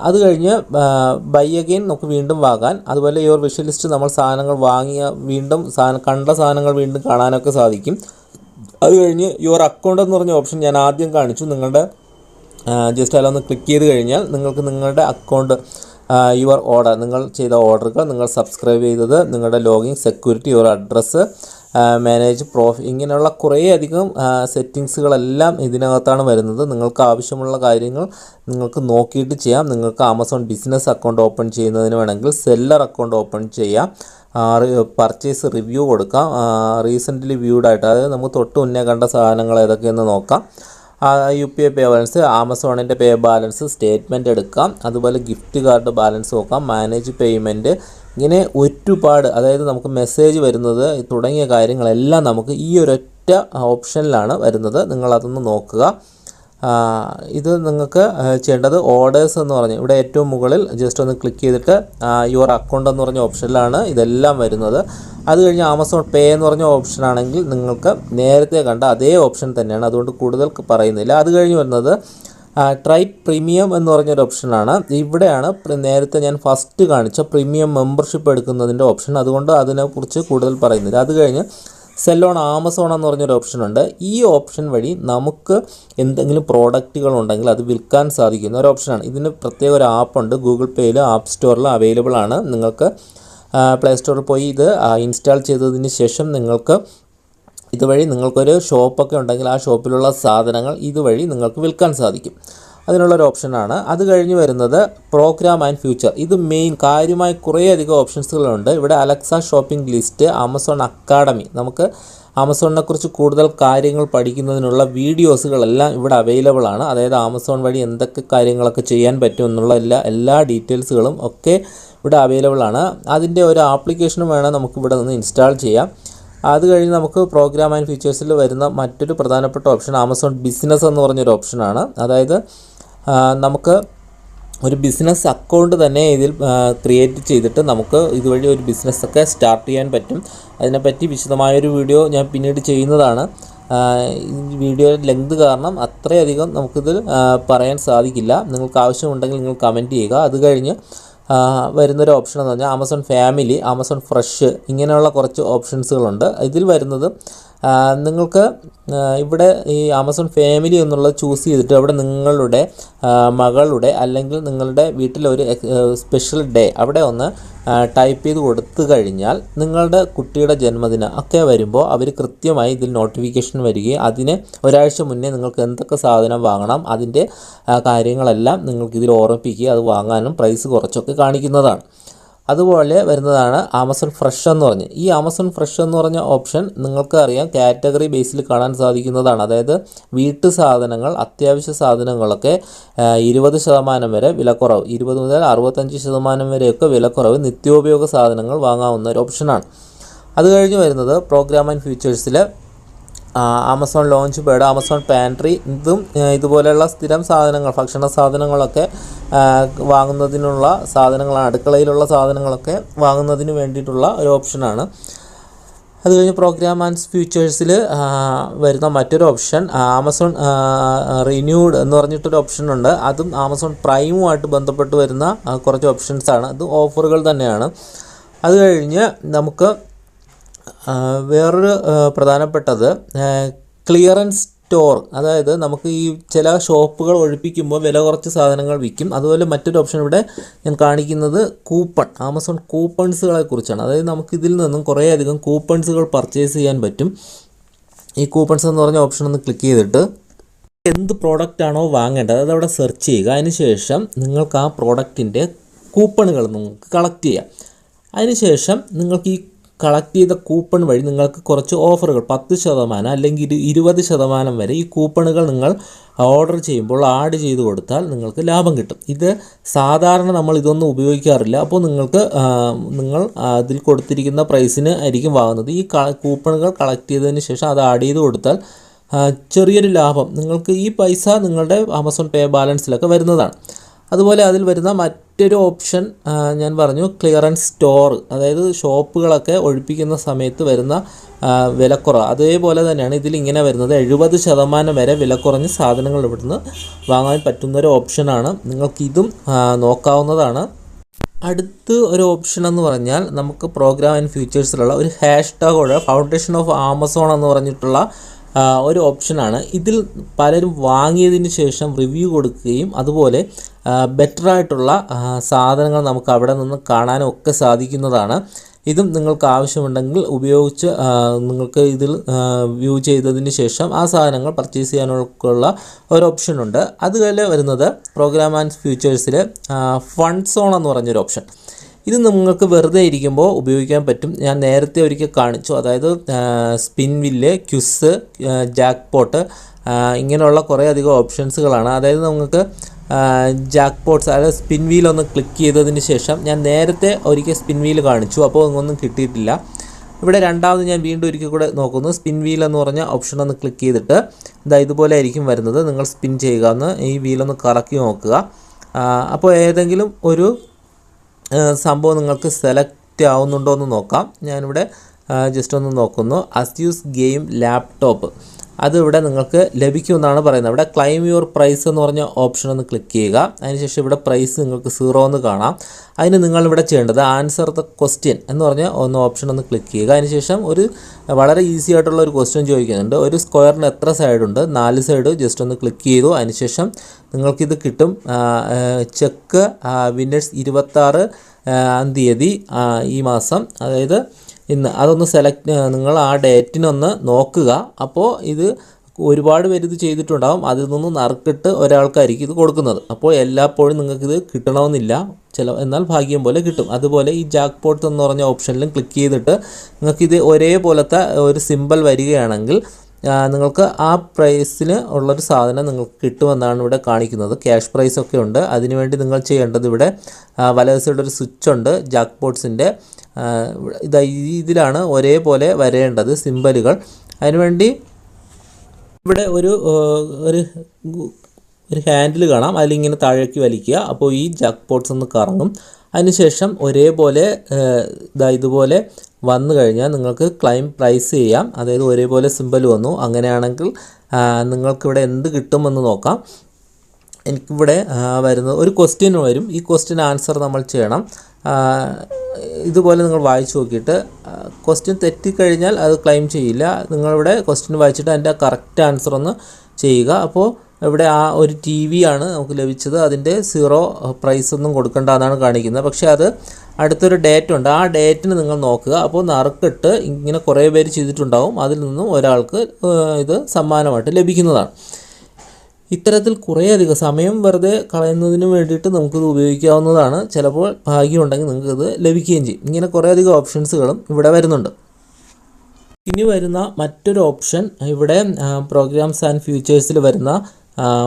അത് കഴിഞ്ഞ് ബൈ അഗെയിൻ നമുക്ക് വീണ്ടും വാങ്ങാൻ, അതുപോലെ യുവർ വിഷ് ലിസ്റ്റ് നമ്മൾ സാധനങ്ങൾ വാങ്ങിയ വീണ്ടും കണ്ട സാധനങ്ങൾ വീണ്ടും കാണാനൊക്കെ സാധിക്കും. അത് കഴിഞ്ഞ് യുവർ അക്കൗണ്ട് എന്ന് പറഞ്ഞ ഓപ്ഷൻ ഞാൻ ആദ്യം കാണിച്ചു. നിങ്ങളുടെ ജസ്റ്റ് അതിലൊന്ന് ക്ലിക്ക് ചെയ്ത് കഴിഞ്ഞാൽ നിങ്ങൾക്ക് നിങ്ങളുടെ അക്കൗണ്ട്, യുവർ ഓർഡർ, നിങ്ങൾ ചെയ്ത ഓർഡറുകൾ, നിങ്ങൾ സബ്സ്ക്രൈബ് ചെയ്തത്, നിങ്ങളുടെ login, security, your address, manage profit, ഇങ്ങനെയുള്ള കുറേ അധികം സെറ്റിങ്സുകളെല്ലാം ഇതിനകത്താണ് വരുന്നത്. നിങ്ങൾക്ക് ആവശ്യമുള്ള കാര്യങ്ങൾ നിങ്ങൾക്ക് നോക്കിയിട്ട് ചെയ്യാം. നിങ്ങൾക്ക് ആമസോൺ ബിസിനസ് അക്കൗണ്ട് ഓപ്പൺ ചെയ്യുന്നതിന് വേണമെങ്കിൽ സെല്ലർ അക്കൗണ്ട് ഓപ്പൺ ചെയ്യാം. പർച്ചേസ് റിവ്യൂ കൊടുക്കാം. റീസെൻ്റ്ലി വ്യൂഡ് ആയിട്ട്, അതായത് നമുക്ക് തൊട്ട് മുന്നേ കണ്ട സാധനങ്ങൾ ഏതൊക്കെയെന്ന് നോക്കാം. UPI പേ ബാലൻസ്, ആമസോണിൻ്റെ പേ ബാലൻസ്, സ്റ്റേറ്റ്മെൻറ്റ് എടുക്കാം. അതുപോലെ ഗിഫ്റ്റ് കാർഡ് ബാലൻസ് നോക്കാം, മാനേജ് പേയ്മെൻറ്റ്, ഇങ്ങനെ ഒരുപാട്, അതായത് നമുക്ക് മെസ്സേജ് വരുന്നത് തുടങ്ങിയ കാര്യങ്ങളെല്ലാം നമുക്ക് ഈ ഒരൊറ്റ ഓപ്ഷനിലാണ് വരുന്നത്. നിങ്ങളതൊന്ന് നോക്കുക. ഇത് നിങ്ങൾക്ക് ചെയ്യേണ്ടത് ഓർഡേഴ്സ് എന്ന് പറഞ്ഞ് ഇവിടെ ഏറ്റവും മുകളിൽ ജസ്റ്റ് ഒന്ന് ക്ലിക്ക് ചെയ്തിട്ട് യുവർ അക്കൗണ്ട് എന്ന് പറഞ്ഞ ഓപ്ഷനിലാണ് ഇതെല്ലാം വരുന്നത്. അത് കഴിഞ്ഞ് ആമസോൺ പേ എന്ന് പറഞ്ഞ ഓപ്ഷനാണെങ്കിൽ നിങ്ങൾക്ക് നേരത്തെ കണ്ട അതേ ഓപ്ഷൻ തന്നെയാണ്, അതുകൊണ്ട് കൂടുതൽ പറയുന്നില്ല. അത് കഴിഞ്ഞ് വരുന്നത് ട്രൈപ്പ് പ്രീമിയം എന്ന് പറഞ്ഞൊരു ഓപ്ഷനാണ്. ഇവിടെയാണ് നേരത്തെ ഞാൻ ഫസ്റ്റ് കാണിച്ച പ്രീമിയം മെമ്പർഷിപ്പ് എടുക്കുന്നതിൻ്റെ ഓപ്ഷൻ, അതുകൊണ്ട് അതിനെക്കുറിച്ച് കൂടുതൽ പറയുന്നില്ല. അത് കഴിഞ്ഞ് സെൽ ഓൺ ആമസോൺ എന്ന് പറഞ്ഞൊരു ഓപ്ഷനുണ്ട്. ഈ ഓപ്ഷൻ വഴി നമുക്ക് എന്തെങ്കിലും പ്രോഡക്റ്റുകൾ ഉണ്ടെങ്കിൽ അത് വിൽക്കാൻ സാധിക്കുന്ന ഒരു ഓപ്ഷനാണ്. ഇതിന് പ്രത്യേക ഒരു ആപ്പുണ്ട്, ഗൂഗിൾ പേയിലും ആപ്പ് സ്റ്റോറിലും അവൈലബിൾ ആണ്. നിങ്ങൾക്ക് പ്ലേ സ്റ്റോറിൽ പോയി ഇത് ഇൻസ്റ്റാൾ ചെയ്തതിന് ശേഷം നിങ്ങൾക്ക് ഇതുവഴി നിങ്ങൾക്കൊരു ഷോപ്പൊക്കെ ഉണ്ടെങ്കിൽ ആ ഷോപ്പിലുള്ള സാധനങ്ങൾ ഇതുവഴി നിങ്ങൾക്ക് വിൽക്കാൻ സാധിക്കും. അതിനുള്ളൊരു ഓപ്ഷനാണ്. അത് കഴിഞ്ഞ് വരുന്നത് പ്രോഗ്രാം ആൻഡ് ഫ്യൂച്ചർ. ഇത് മെയിൻ കാര്യമായി കുറേയധികം ഓപ്ഷൻസുകളുണ്ട്. ഇവിടെ Alexa shopping list, Amazon academy, നമുക്ക് ആമസോണിനെക്കുറിച്ച് കൂടുതൽ കാര്യങ്ങൾ പഠിക്കുന്നതിനുള്ള വീഡിയോസുകളെല്ലാം ഇവിടെ അവൈലബിൾ ആണ്. അതായത് ആമസോൺ വഴി എന്തൊക്കെ കാര്യങ്ങളൊക്കെ ചെയ്യാൻ പറ്റും എന്നുള്ള എല്ലാ ഡീറ്റെയിൽസുകളും ഒക്കെ ഇവിടെ അവൈലബിൾ ആണ്. അതിൻ്റെ ഒരു ആപ്ലിക്കേഷനും വേണം നമുക്ക് ഇവിടെ നിന്ന് ഇൻസ്റ്റാൾ ചെയ്യാം. അത് കഴിഞ്ഞ് നമുക്ക് പ്രോഗ്രാം ആൻഡ് ഫീച്ചേഴ്സിൽ വരുന്ന മറ്റൊരു പ്രധാനപ്പെട്ട ഓപ്ഷൻ ആമസോൺ ബിസിനസ് എന്ന് പറഞ്ഞൊരു ഓപ്ഷനാണ്. അതായത് നമുക്ക് ഒരു ബിസിനസ് അക്കൗണ്ട് തന്നെ ഇതിൽ ക്രിയേറ്റ് ചെയ്തിട്ട് നമുക്ക് ഇതുവഴി ഒരു ബിസിനസ്സൊക്കെ സ്റ്റാർട്ട് ചെയ്യാൻ പറ്റും. അതിനെപ്പറ്റി വിശദമായൊരു വീഡിയോ ഞാൻ പിന്നീട് ചെയ്യുന്നതാണ്. ഈ വീഡിയോ ലെങ്ത് കാരണം അത്രയധികം നമുക്കിതിൽ പറയാൻ സാധിക്കില്ല. നിങ്ങൾക്ക് ആവശ്യമുണ്ടെങ്കിൽ നിങ്ങൾ കമൻറ്റ് ചെയ്യുക. അത് കഴിഞ്ഞ് വരുന്നൊരു ഓപ്ഷൻ എന്ന് പറഞ്ഞാൽ ആമസോൺ ഫാമിലി, ആമസോൺ ഫ്രഷ്, ഇങ്ങനെയുള്ള കുറച്ച് ഓപ്ഷൻസുകളുണ്ട്. ഇതിൽ വരുന്നത് നിങ്ങൾക്ക് ഇവിടെ ഈ ആമസോൺ ഫാമിലി എന്നുള്ളത് ചൂസ് ചെയ്തിട്ട് അവിടെ നിങ്ങളുടെ മകളുടെ അല്ലെങ്കിൽ നിങ്ങളുടെ വീട്ടിലൊരു സ്പെഷ്യൽ ഡേ അവിടെ ഒന്ന് ടൈപ്പ് ചെയ്ത് കൊടുത്തു കഴിഞ്ഞാൽ നിങ്ങളുടെ കുട്ടിയുടെ ജന്മദിനം ഒക്കെ വരുമ്പോൾ അവർ കൃത്യമായി ഇതിൽ നോട്ടിഫിക്കേഷൻ വരികയും അതിന് ഒരാഴ്ച മുന്നേ നിങ്ങൾക്ക് എന്തൊക്കെ സാധനം വാങ്ങണം അതിൻ്റെ കാര്യങ്ങളെല്ലാം നിങ്ങൾക്കിതിൽ ഓർമ്മിപ്പിക്കുക. അത് വാങ്ങാനും പ്രൈസ് കുറച്ചൊക്കെ കാണിക്കുന്നതാണ്. അതുപോലെ വരുന്നതാണ് ആമസോൺ ഫ്രഷ് എന്ന് പറഞ്ഞ്. ഈ ആമസോൺ ഫ്രഷ് എന്ന് പറഞ്ഞ ഓപ്ഷൻ നിങ്ങൾക്ക് അറിയാം കാറ്റഗറി ബേസിൽ കാണാൻ സാധിക്കുന്നതാണ്. അതായത് വീട്ടു സാധനങ്ങൾ, അത്യാവശ്യ സാധനങ്ങളൊക്കെ 20% വരെ വിലക്കുറവ്, 20 മുതൽ 65% വരെയൊക്കെ വിലക്കുറവ്, നിത്യോപയോഗ സാധനങ്ങൾ വാങ്ങാവുന്ന ഒരു ഓപ്ഷനാണ്. അത് കഴിഞ്ഞ് വരുന്നത് പ്രോഗ്രാം ആൻഡ് ഫീച്ചേഴ്സിൽ Amazon launchpad, Amazon pantry, ഇതും ഇതുപോലെയുള്ള സ്ഥിരം സാധനങ്ങൾ, ഭക്ഷണ സാധനങ്ങളൊക്കെ വാങ്ങുന്നതിനുള്ള സാധനങ്ങളാണ്. അടുക്കളയിലുള്ള സാധനങ്ങളൊക്കെ വാങ്ങുന്നതിന് വേണ്ടിയിട്ടുള്ള ഒരു ഓപ്ഷനാണ്. അത് കഴിഞ്ഞ് പ്രോഗ്രാം ആൻഡ് ഫ്യൂച്ചേഴ്സിൽ വരുന്ന മറ്റൊരു ഓപ്ഷൻ ആമസോൺ റിന്യൂഡ് എന്ന് പറഞ്ഞിട്ടൊരു ഓപ്ഷനുണ്ട്. അതും ആമസോൺ പ്രൈമുമായിട്ട് ബന്ധപ്പെട്ട് വരുന്ന കുറച്ച് ഓപ്ഷൻസാണ്. അത് ഓഫറുകൾ തന്നെയാണ്. അത് കഴിഞ്ഞ് നമുക്ക് വേറൊരു പ്രധാനപ്പെട്ടത് ക്ലിയറൻസ് സ്റ്റോർ, അതായത് നമുക്ക് ഈ ചില ഷോപ്പുകൾ ഒഴിപ്പിക്കുമ്പോൾ വില കുറച്ച് സാധനങ്ങൾ വിൽക്കും. അതുപോലെ മറ്റൊരു ഓപ്ഷൻ ഇവിടെ ഞാൻ കാണിക്കുന്നത് കൂപ്പൺ, ആമസോൺ കൂപ്പൺസുകളെ കുറിച്ചാണ്. അതായത് നമുക്ക് ഇതിൽ നിന്നും കുറേയധികം കൂപ്പൺസുകൾ പർച്ചേസ് ചെയ്യാൻ പറ്റും. ഈ കൂപ്പൺസ് എന്ന് പറഞ്ഞ ഓപ്ഷൻ ഒന്ന് ക്ലിക്ക് ചെയ്തിട്ട് എന്ത് പ്രോഡക്റ്റാണോ വേണ്ടത് അതവിടെ സെർച്ച് ചെയ്യുക. അതിനുശേഷം നിങ്ങൾക്ക് ആ പ്രോഡക്റ്റിൻ്റെ കൂപ്പണുകൾ നിങ്ങൾക്ക് കളക്ട് ചെയ്യാം. അതിനുശേഷം നിങ്ങൾക്ക് ഈ കളക്ട് ചെയ്ത കൂപ്പൺ വഴി നിങ്ങൾക്ക് കുറച്ച് ഓഫറുകൾ 10% അല്ലെങ്കിൽ 20% വരെ ഈ കൂപ്പണുകൾ നിങ്ങൾ ഓർഡർ ചെയ്യുമ്പോൾ ആഡ് ചെയ്ത് കൊടുത്താൽ നിങ്ങൾക്ക് ലാഭം കിട്ടും. ഇത് സാധാരണ നമ്മൾ ഇതൊന്നും ഉപയോഗിക്കാറില്ല. അപ്പോൾ നിങ്ങൾ അതിൽ കൊടുത്തിരിക്കുന്ന പ്രൈസിന് ആയിരിക്കും വാങ്ങുന്നത്. ഈ കൂപ്പണുകൾ കളക്ട് ചെയ്തതിന് ശേഷം അത് ആഡ് ചെയ്ത് കൊടുത്താൽ ചെറിയൊരു ലാഭം നിങ്ങൾക്ക് ഈ പൈസ നിങ്ങളുടെ ആമസോൺ പേ ബാലൻസിലൊക്കെ വരുന്നതാണ്. അതുപോലെ അതിൽ വരുന്ന മറ്റൊരു ഓപ്ഷൻ ഞാൻ പറഞ്ഞു ക്ലിയറൻസ് സ്റ്റോർ, അതായത് ഷോപ്പുകളൊക്കെ ഒഴിപ്പിക്കുന്ന സമയത്ത് വരുന്ന വിലക്കുറവ്. അതേപോലെ തന്നെയാണ് ഇതിലിങ്ങനെ വരുന്നത് 70% വരെ വിലക്കുറഞ്ഞ സാധനങ്ങൾ ഇവിടുന്ന് വാങ്ങാൻ പറ്റുന്നൊരു ഓപ്ഷനാണ്. നിങ്ങൾക്കിതും നോക്കാവുന്നതാണ്. അടുത്ത് ഒരു ഓപ്ഷൻ എന്ന് പറഞ്ഞാൽ നമുക്ക് പ്രോഗ്രാം ആൻഡ് ഫീച്ചേഴ്സിലുള്ള ഒരു #, ഫൗണ്ടേഷൻ ഓഫ് ആമസോൺ എന്ന് പറഞ്ഞിട്ടുള്ള ഒരു ഓപ്ഷനാണ്. ഇതിൽ പലരും വാങ്ങിയതിന് ശേഷം റിവ്യൂ കൊടുക്കുകയും അതുപോലെ ബെറ്ററായിട്ടുള്ള സാധനങ്ങൾ നമുക്ക് അവിടെ നിന്ന് കാണാനും ഒക്കെ സാധിക്കുന്നതാണ്. ഇതും നിങ്ങൾക്ക് ആവശ്യമുണ്ടെങ്കിൽ ഉപയോഗിച്ച് നിങ്ങൾക്ക് ഇതിൽ വ്യൂ ചെയ്തതിന് ശേഷം ആ സാധനങ്ങൾ പർച്ചേസ് ചെയ്യാനുള്ള ഒരു ഓപ്ഷനുണ്ട്. അതുപോലെ വരുന്നത് പ്രോഗ്രാം ആൻഡ് ഫ്യൂച്ചേഴ്സിൽ ഫണ്ട് സോൺ എന്ന് പറഞ്ഞൊരു ഓപ്ഷൻ. ഇത് നിങ്ങൾക്ക് വെറുതെ ഇരിക്കുമ്പോൾ ഉപയോഗിക്കാൻ പറ്റും. ഞാൻ നേരത്തെ ഒരിക്കൽ കാണിച്ചു. അതായത് സ്പിൻ വില്ല്, ക്വിസ്, ജാക്ക്പോട്ട് ഇങ്ങനെയുള്ള കുറേ അധികം ഓപ്ഷൻസുകളാണ്. അതായത് നിങ്ങൾക്ക് ജാക്ക്പോട്ട്സ്, അതായത് സ്പിൻ വീലൊന്ന് ക്ലിക്ക് ചെയ്തതിന് ശേഷം ഞാൻ നേരത്തെ ഒരിക്കൽ സ്പിൻ വീൽ കാണിച്ചു, അപ്പോൾ ഒന്നും കിട്ടിയിട്ടില്ല. ഇവിടെ രണ്ടാമത് ഞാൻ വീണ്ടും ഒരിക്കൽ കൂടെ നോക്കുന്നു. സ്പിൻ വീൽ എന്ന് പറഞ്ഞ ഓപ്ഷൻ ഒന്ന് ക്ലിക്ക് ചെയ്തിട്ട് ഇതുപോലെ ആയിരിക്കും വരുന്നത്. നിങ്ങൾ സ്പിൻ ചെയ്യുക, ഒന്ന് ഈ വീലൊന്ന് കറക്കി നോക്കുക. അപ്പോൾ ഏതെങ്കിലും ഒരു സംഭവം നിങ്ങൾക്ക് സെലക്ട് ആവുന്നുണ്ടോ എന്ന് നോക്കാം. ഞാനിവിടെ ജസ്റ്റ് ഒന്ന് നോക്കുന്നു. അസ്യൂസ് ഗെയിം ലാപ്ടോപ്പ് അതിവിടെ നിങ്ങൾക്ക് ലഭിക്കുമെന്നാണ് പറയുന്നത്. ഇവിടെ ക്ലൈം യുവർ പ്രൈസ് എന്ന് പറഞ്ഞ ഓപ്ഷൻ ഒന്ന് ക്ലിക്ക് ചെയ്യുക. അതിനുശേഷം ഇവിടെ പ്രൈസ് നിങ്ങൾക്ക് 0 എന്ന് കാണാം. അതിന് നിങ്ങളിവിടെ ചെയ്യേണ്ടത് ആൻസർ ദ ക്വസ്റ്റ്യൻ എന്ന് പറഞ്ഞ ഓപ്ഷൻ ഒന്ന് ക്ലിക്ക് ചെയ്യുക. അതിനുശേഷം ഒരു വളരെ ഈസി ആയിട്ടുള്ള ഒരു ക്വസ്റ്റ്യൻ ചോദിക്കുന്നുണ്ട്. ഒരു സ്ക്വയറിന് എത്ര സൈഡുണ്ട്? 4 സൈഡ്. ജസ്റ്റ് ഒന്ന് ക്ലിക്ക് ചെയ്തു. അതിനുശേഷം നിങ്ങൾക്കിത് കിട്ടും. ചെക്ക് വിന്നേഴ്സ് 26-ാം തീയതി ഈ മാസം, അതായത് ഇന്ന്. അതൊന്ന് നിങ്ങൾ ആ ഡേറ്റിനൊന്ന് നോക്കുക. അപ്പോൾ ഇത് ഒരുപാട് പേര് ഇത് ചെയ്തിട്ടുണ്ടാകും. അതിൽ നിന്ന് നറുക്കിട്ട് ഒരാൾക്കായിരിക്കും ഇത് കൊടുക്കുന്നത്. അപ്പോൾ എല്ലായ്പ്പോഴും നിങ്ങൾക്കിത് കിട്ടണമെന്നില്ല, എന്നാൽ ഭാഗ്യം പോലെ കിട്ടും. അതുപോലെ ഈ ജാക്ക്പോട്ട് എന്ന് പറഞ്ഞ ഓപ്ഷനിലും ക്ലിക്ക് ചെയ്തിട്ട് നിങ്ങൾക്കിത് ഒരേപോലത്തെ ഒരു സിമ്പൽ വരികയാണെങ്കിൽ നിങ്ങൾക്ക് ആ പ്രൈസിന് ഉള്ളൊരു സാധനം നിങ്ങൾക്ക് കിട്ടുമെന്നാണ് ഇവിടെ കാണിക്കുന്നത്. ക്യാഷ് പ്രൈസൊക്കെ ഉണ്ട്. അതിനുവേണ്ടി നിങ്ങൾ ചെയ്യേണ്ടത് ഇവിടെ വലത് സൈഡ് ഒരു സ്വിച്ച് ഉണ്ട് ജാക്ക്പോട്ട്സിൻ്റെ. ഇതിലാണ് ഒരേപോലെ വരേണ്ടത് സിമ്പലുകൾ. അതിനുവേണ്ടി ഇവിടെ ഒരു ഹാൻഡിൽ കാണാം. അതിലിങ്ങനെ താഴേക്ക് വലിക്കുക. അപ്പോൾ ഈ ജാക്ക്പോട്ട്സ് ഒന്ന് കറങ്ങും. അതിനുശേഷം ഒരേപോലെ ഇതുപോലെ വന്നു കഴിഞ്ഞാൽ നിങ്ങൾക്ക് ക്ലൈം പ്രൈസ് ചെയ്യാം. അതായത് ഒരേപോലെ സിമ്പൽ വന്നു. അങ്ങനെയാണെങ്കിൽ നിങ്ങൾക്കിവിടെ എന്ത് കിട്ടുമെന്ന് നോക്കാം. എനിക്കിവിടെ വരുന്നത് ഒരു ക്വസ്റ്റ്യൻ വരും. ഈ ക്വസ്റ്റ്യൻ ആൻസർ നമ്മൾ ചെയ്യണം. ഇതുപോലെ നിങ്ങൾ വായിച്ചു നോക്കിയിട്ട് ക്വസ്റ്റ്യൻ തെറ്റിക്കഴിഞ്ഞാൽ അത് ക്ലെയിം ചെയ്യില്ല. നിങ്ങളിവിടെ ക്വസ്റ്റ്യൻ വായിച്ചിട്ട് അതിൻ്റെ കറക്റ്റ് ആൻസർ ഒന്ന് ചെയ്യുക. അപ്പോൾ ഇവിടെ ആ ഒരു TV ആണ് നമുക്ക് ലഭിച്ചത്. അതിൻ്റെ 0 പ്രൈസ് ഒന്നും കൊടുക്കേണ്ട എന്നാണ് കാണിക്കുന്നത്. പക്ഷേ അത് അടുത്തൊരു ഡേറ്റ് ഉണ്ട്. ആ ഡേറ്റിന് നിങ്ങൾ നോക്കുക. അപ്പോൾ നറുക്കിട്ട് ഇങ്ങനെ കുറേ പേര് ചെയ്തിട്ടുണ്ടാവും. അതിൽ നിന്നും ഒരാൾക്ക് ഇത് സമ്മാനമായിട്ട് ലഭിക്കുന്നതാണ്. ഇത്തരത്തിൽ കുറേയധികം സമയം വെറുതെ കളയുന്നതിന് വേണ്ടിയിട്ട് നമുക്കിത് ഉപയോഗിക്കാവുന്നതാണ്. ചിലപ്പോൾ ഭാഗ്യമുണ്ടെങ്കിൽ നിങ്ങൾക്കിത് ലഭിക്കുകയും ചെയ്യും. ഇങ്ങനെ കുറേയധികം ഓപ്ഷൻസുകളും ഇവിടെ വരുന്നുണ്ട്. ഇനി വരുന്ന മറ്റൊരു ഓപ്ഷൻ ഇവിടെ പ്രോഗ്രാംസ് ആൻഡ് ഫ്യൂച്ചേഴ്സിൽ വരുന്ന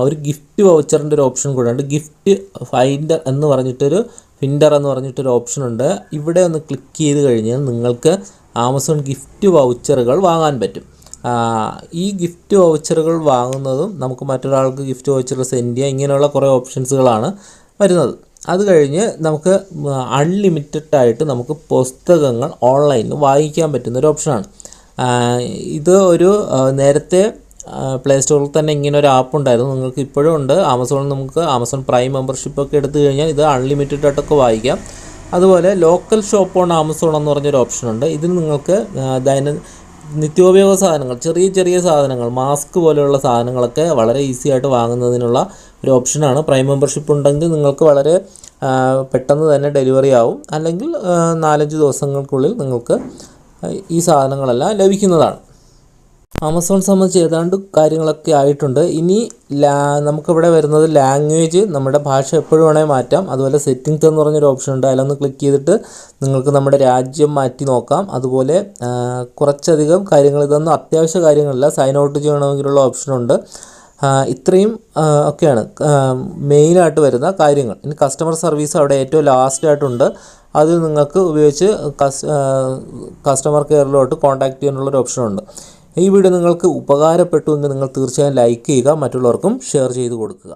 ഒരു ഗിഫ്റ്റ് വൗച്ചറിൻ്റെ ഒരു ഓപ്ഷൻ കൂടെ ഉണ്ട്. ഗിഫ്റ്റ് ഫൈൻഡർ എന്ന് പറഞ്ഞിട്ടൊരു ഓപ്ഷൻ ഉണ്ട്. ഇവിടെ ഒന്ന് ക്ലിക്ക് ചെയ്ത് കഴിഞ്ഞാൽ നിങ്ങൾക്ക് ആമസോൺ ഗിഫ്റ്റ് വൗച്ചറുകൾ വാങ്ങാൻ പറ്റും. ഈ ഗിഫ്റ്റ് വൗച്ചറുകൾ വാങ്ങുന്നതും നമുക്ക് മറ്റൊരാൾക്ക് ഗിഫ്റ്റ് വൗച്ചർ സെൻഡ് ചെയ്യുക, ഇങ്ങനെയുള്ള കുറേ ഓപ്ഷൻസുകളാണ് വരുന്നത്. അത് കഴിഞ്ഞ് നമുക്ക് അൺലിമിറ്റഡ് ആയിട്ട് നമുക്ക് പുസ്തകങ്ങൾ ഓൺലൈനിൽ വാങ്ങിക്കാൻ പറ്റുന്നൊരു ഓപ്ഷനാണ്. ഇത് ഒരു നേരത്തെ പ്ലേ സ്റ്റോറിൽ തന്നെ ഇങ്ങനെ ഒരു ആപ്പ് ഉണ്ടായിരുന്നു. നിങ്ങൾക്ക് ഇപ്പോഴും ഉണ്ട്. ആമസോണിൽ നമുക്ക് ആമസോൺ പ്രൈം മെമ്പർഷിപ്പൊക്കെ എടുത്തു കഴിഞ്ഞാൽ ഇത് അൺലിമിറ്റഡ് ആയിട്ടൊക്കെ വായിക്കാം. അതുപോലെ ലോക്കൽ ഷോപ്പ് ഓൺ ആമസോൺ എന്ന് പറഞ്ഞൊരു ഓപ്ഷനുണ്ട്. ഇതിന് നിങ്ങൾക്ക് നിത്യോപയോഗ സാധനങ്ങൾ, ചെറിയ ചെറിയ സാധനങ്ങൾ, മാസ്ക് പോലെയുള്ള സാധനങ്ങളൊക്കെ വളരെ ഈസി ആയിട്ട് വാങ്ങുന്നതിനുള്ള ഒരു ഓപ്ഷനാണ്. പ്രൈം മെമ്പർഷിപ്പ് ഉണ്ടെങ്കിൽ നിങ്ങൾക്ക് വളരെ പെട്ടെന്ന് തന്നെ ഡെലിവറി ആവും. അല്ലെങ്കിൽ 4-5 ദിവസങ്ങൾക്കുള്ളിൽ നിങ്ങൾക്ക് ഈ സാധനങ്ങളെല്ലാം ലഭിക്കുന്നതാണ്. ആമസോൺ സംബന്ധിച്ച് ഏതാണ്ട് കാര്യങ്ങളൊക്കെ ആയിട്ടുണ്ട്. ഇനി നമുക്കിവിടെ വരുന്നത് ലാംഗ്വേജ്, നമ്മുടെ ഭാഷ എപ്പോഴും വേണമെങ്കിൽ മാറ്റാം. അതുപോലെ സെറ്റിങ്സ് എന്ന് പറഞ്ഞൊരു ഓപ്ഷൻ ഉണ്ട്. അതിലൊന്ന് ക്ലിക്ക് ചെയ്തിട്ട് നിങ്ങൾക്ക് നമ്മുടെ രാജ്യം മാറ്റി നോക്കാം. അതുപോലെ കുറച്ചധികം കാര്യങ്ങൾ, ഇതൊന്നും അത്യാവശ്യ കാര്യങ്ങളില്ല. Sign out ചെയ്യണമെങ്കിലുള്ള ഓപ്ഷനുണ്ട്. ഇത്രയും ഒക്കെയാണ് മെയിനായിട്ട് വരുന്ന കാര്യങ്ങൾ. ഇനി കസ്റ്റമർ സർവീസ് അവിടെ ഏറ്റവും ലാസ്റ്റായിട്ടുണ്ട്. അത് നിങ്ങൾക്ക് ഉപയോഗിച്ച് കസ്റ്റമർ കെയറിലോട്ട് കോൺടാക്റ്റ് ചെയ്യാനുള്ളൊരു ഓപ്ഷനുണ്ട്. ഈ വീഡിയോ നിങ്ങൾക്ക് ഉപകാരപ്പെട്ടു എന്ന് നിങ്ങൾ തീർച്ചയായും ലൈക്ക് ചെയ്യുക, മറ്റുള്ളവർക്കും ഷെയർ ചെയ്ത് കൊടുക്കുക.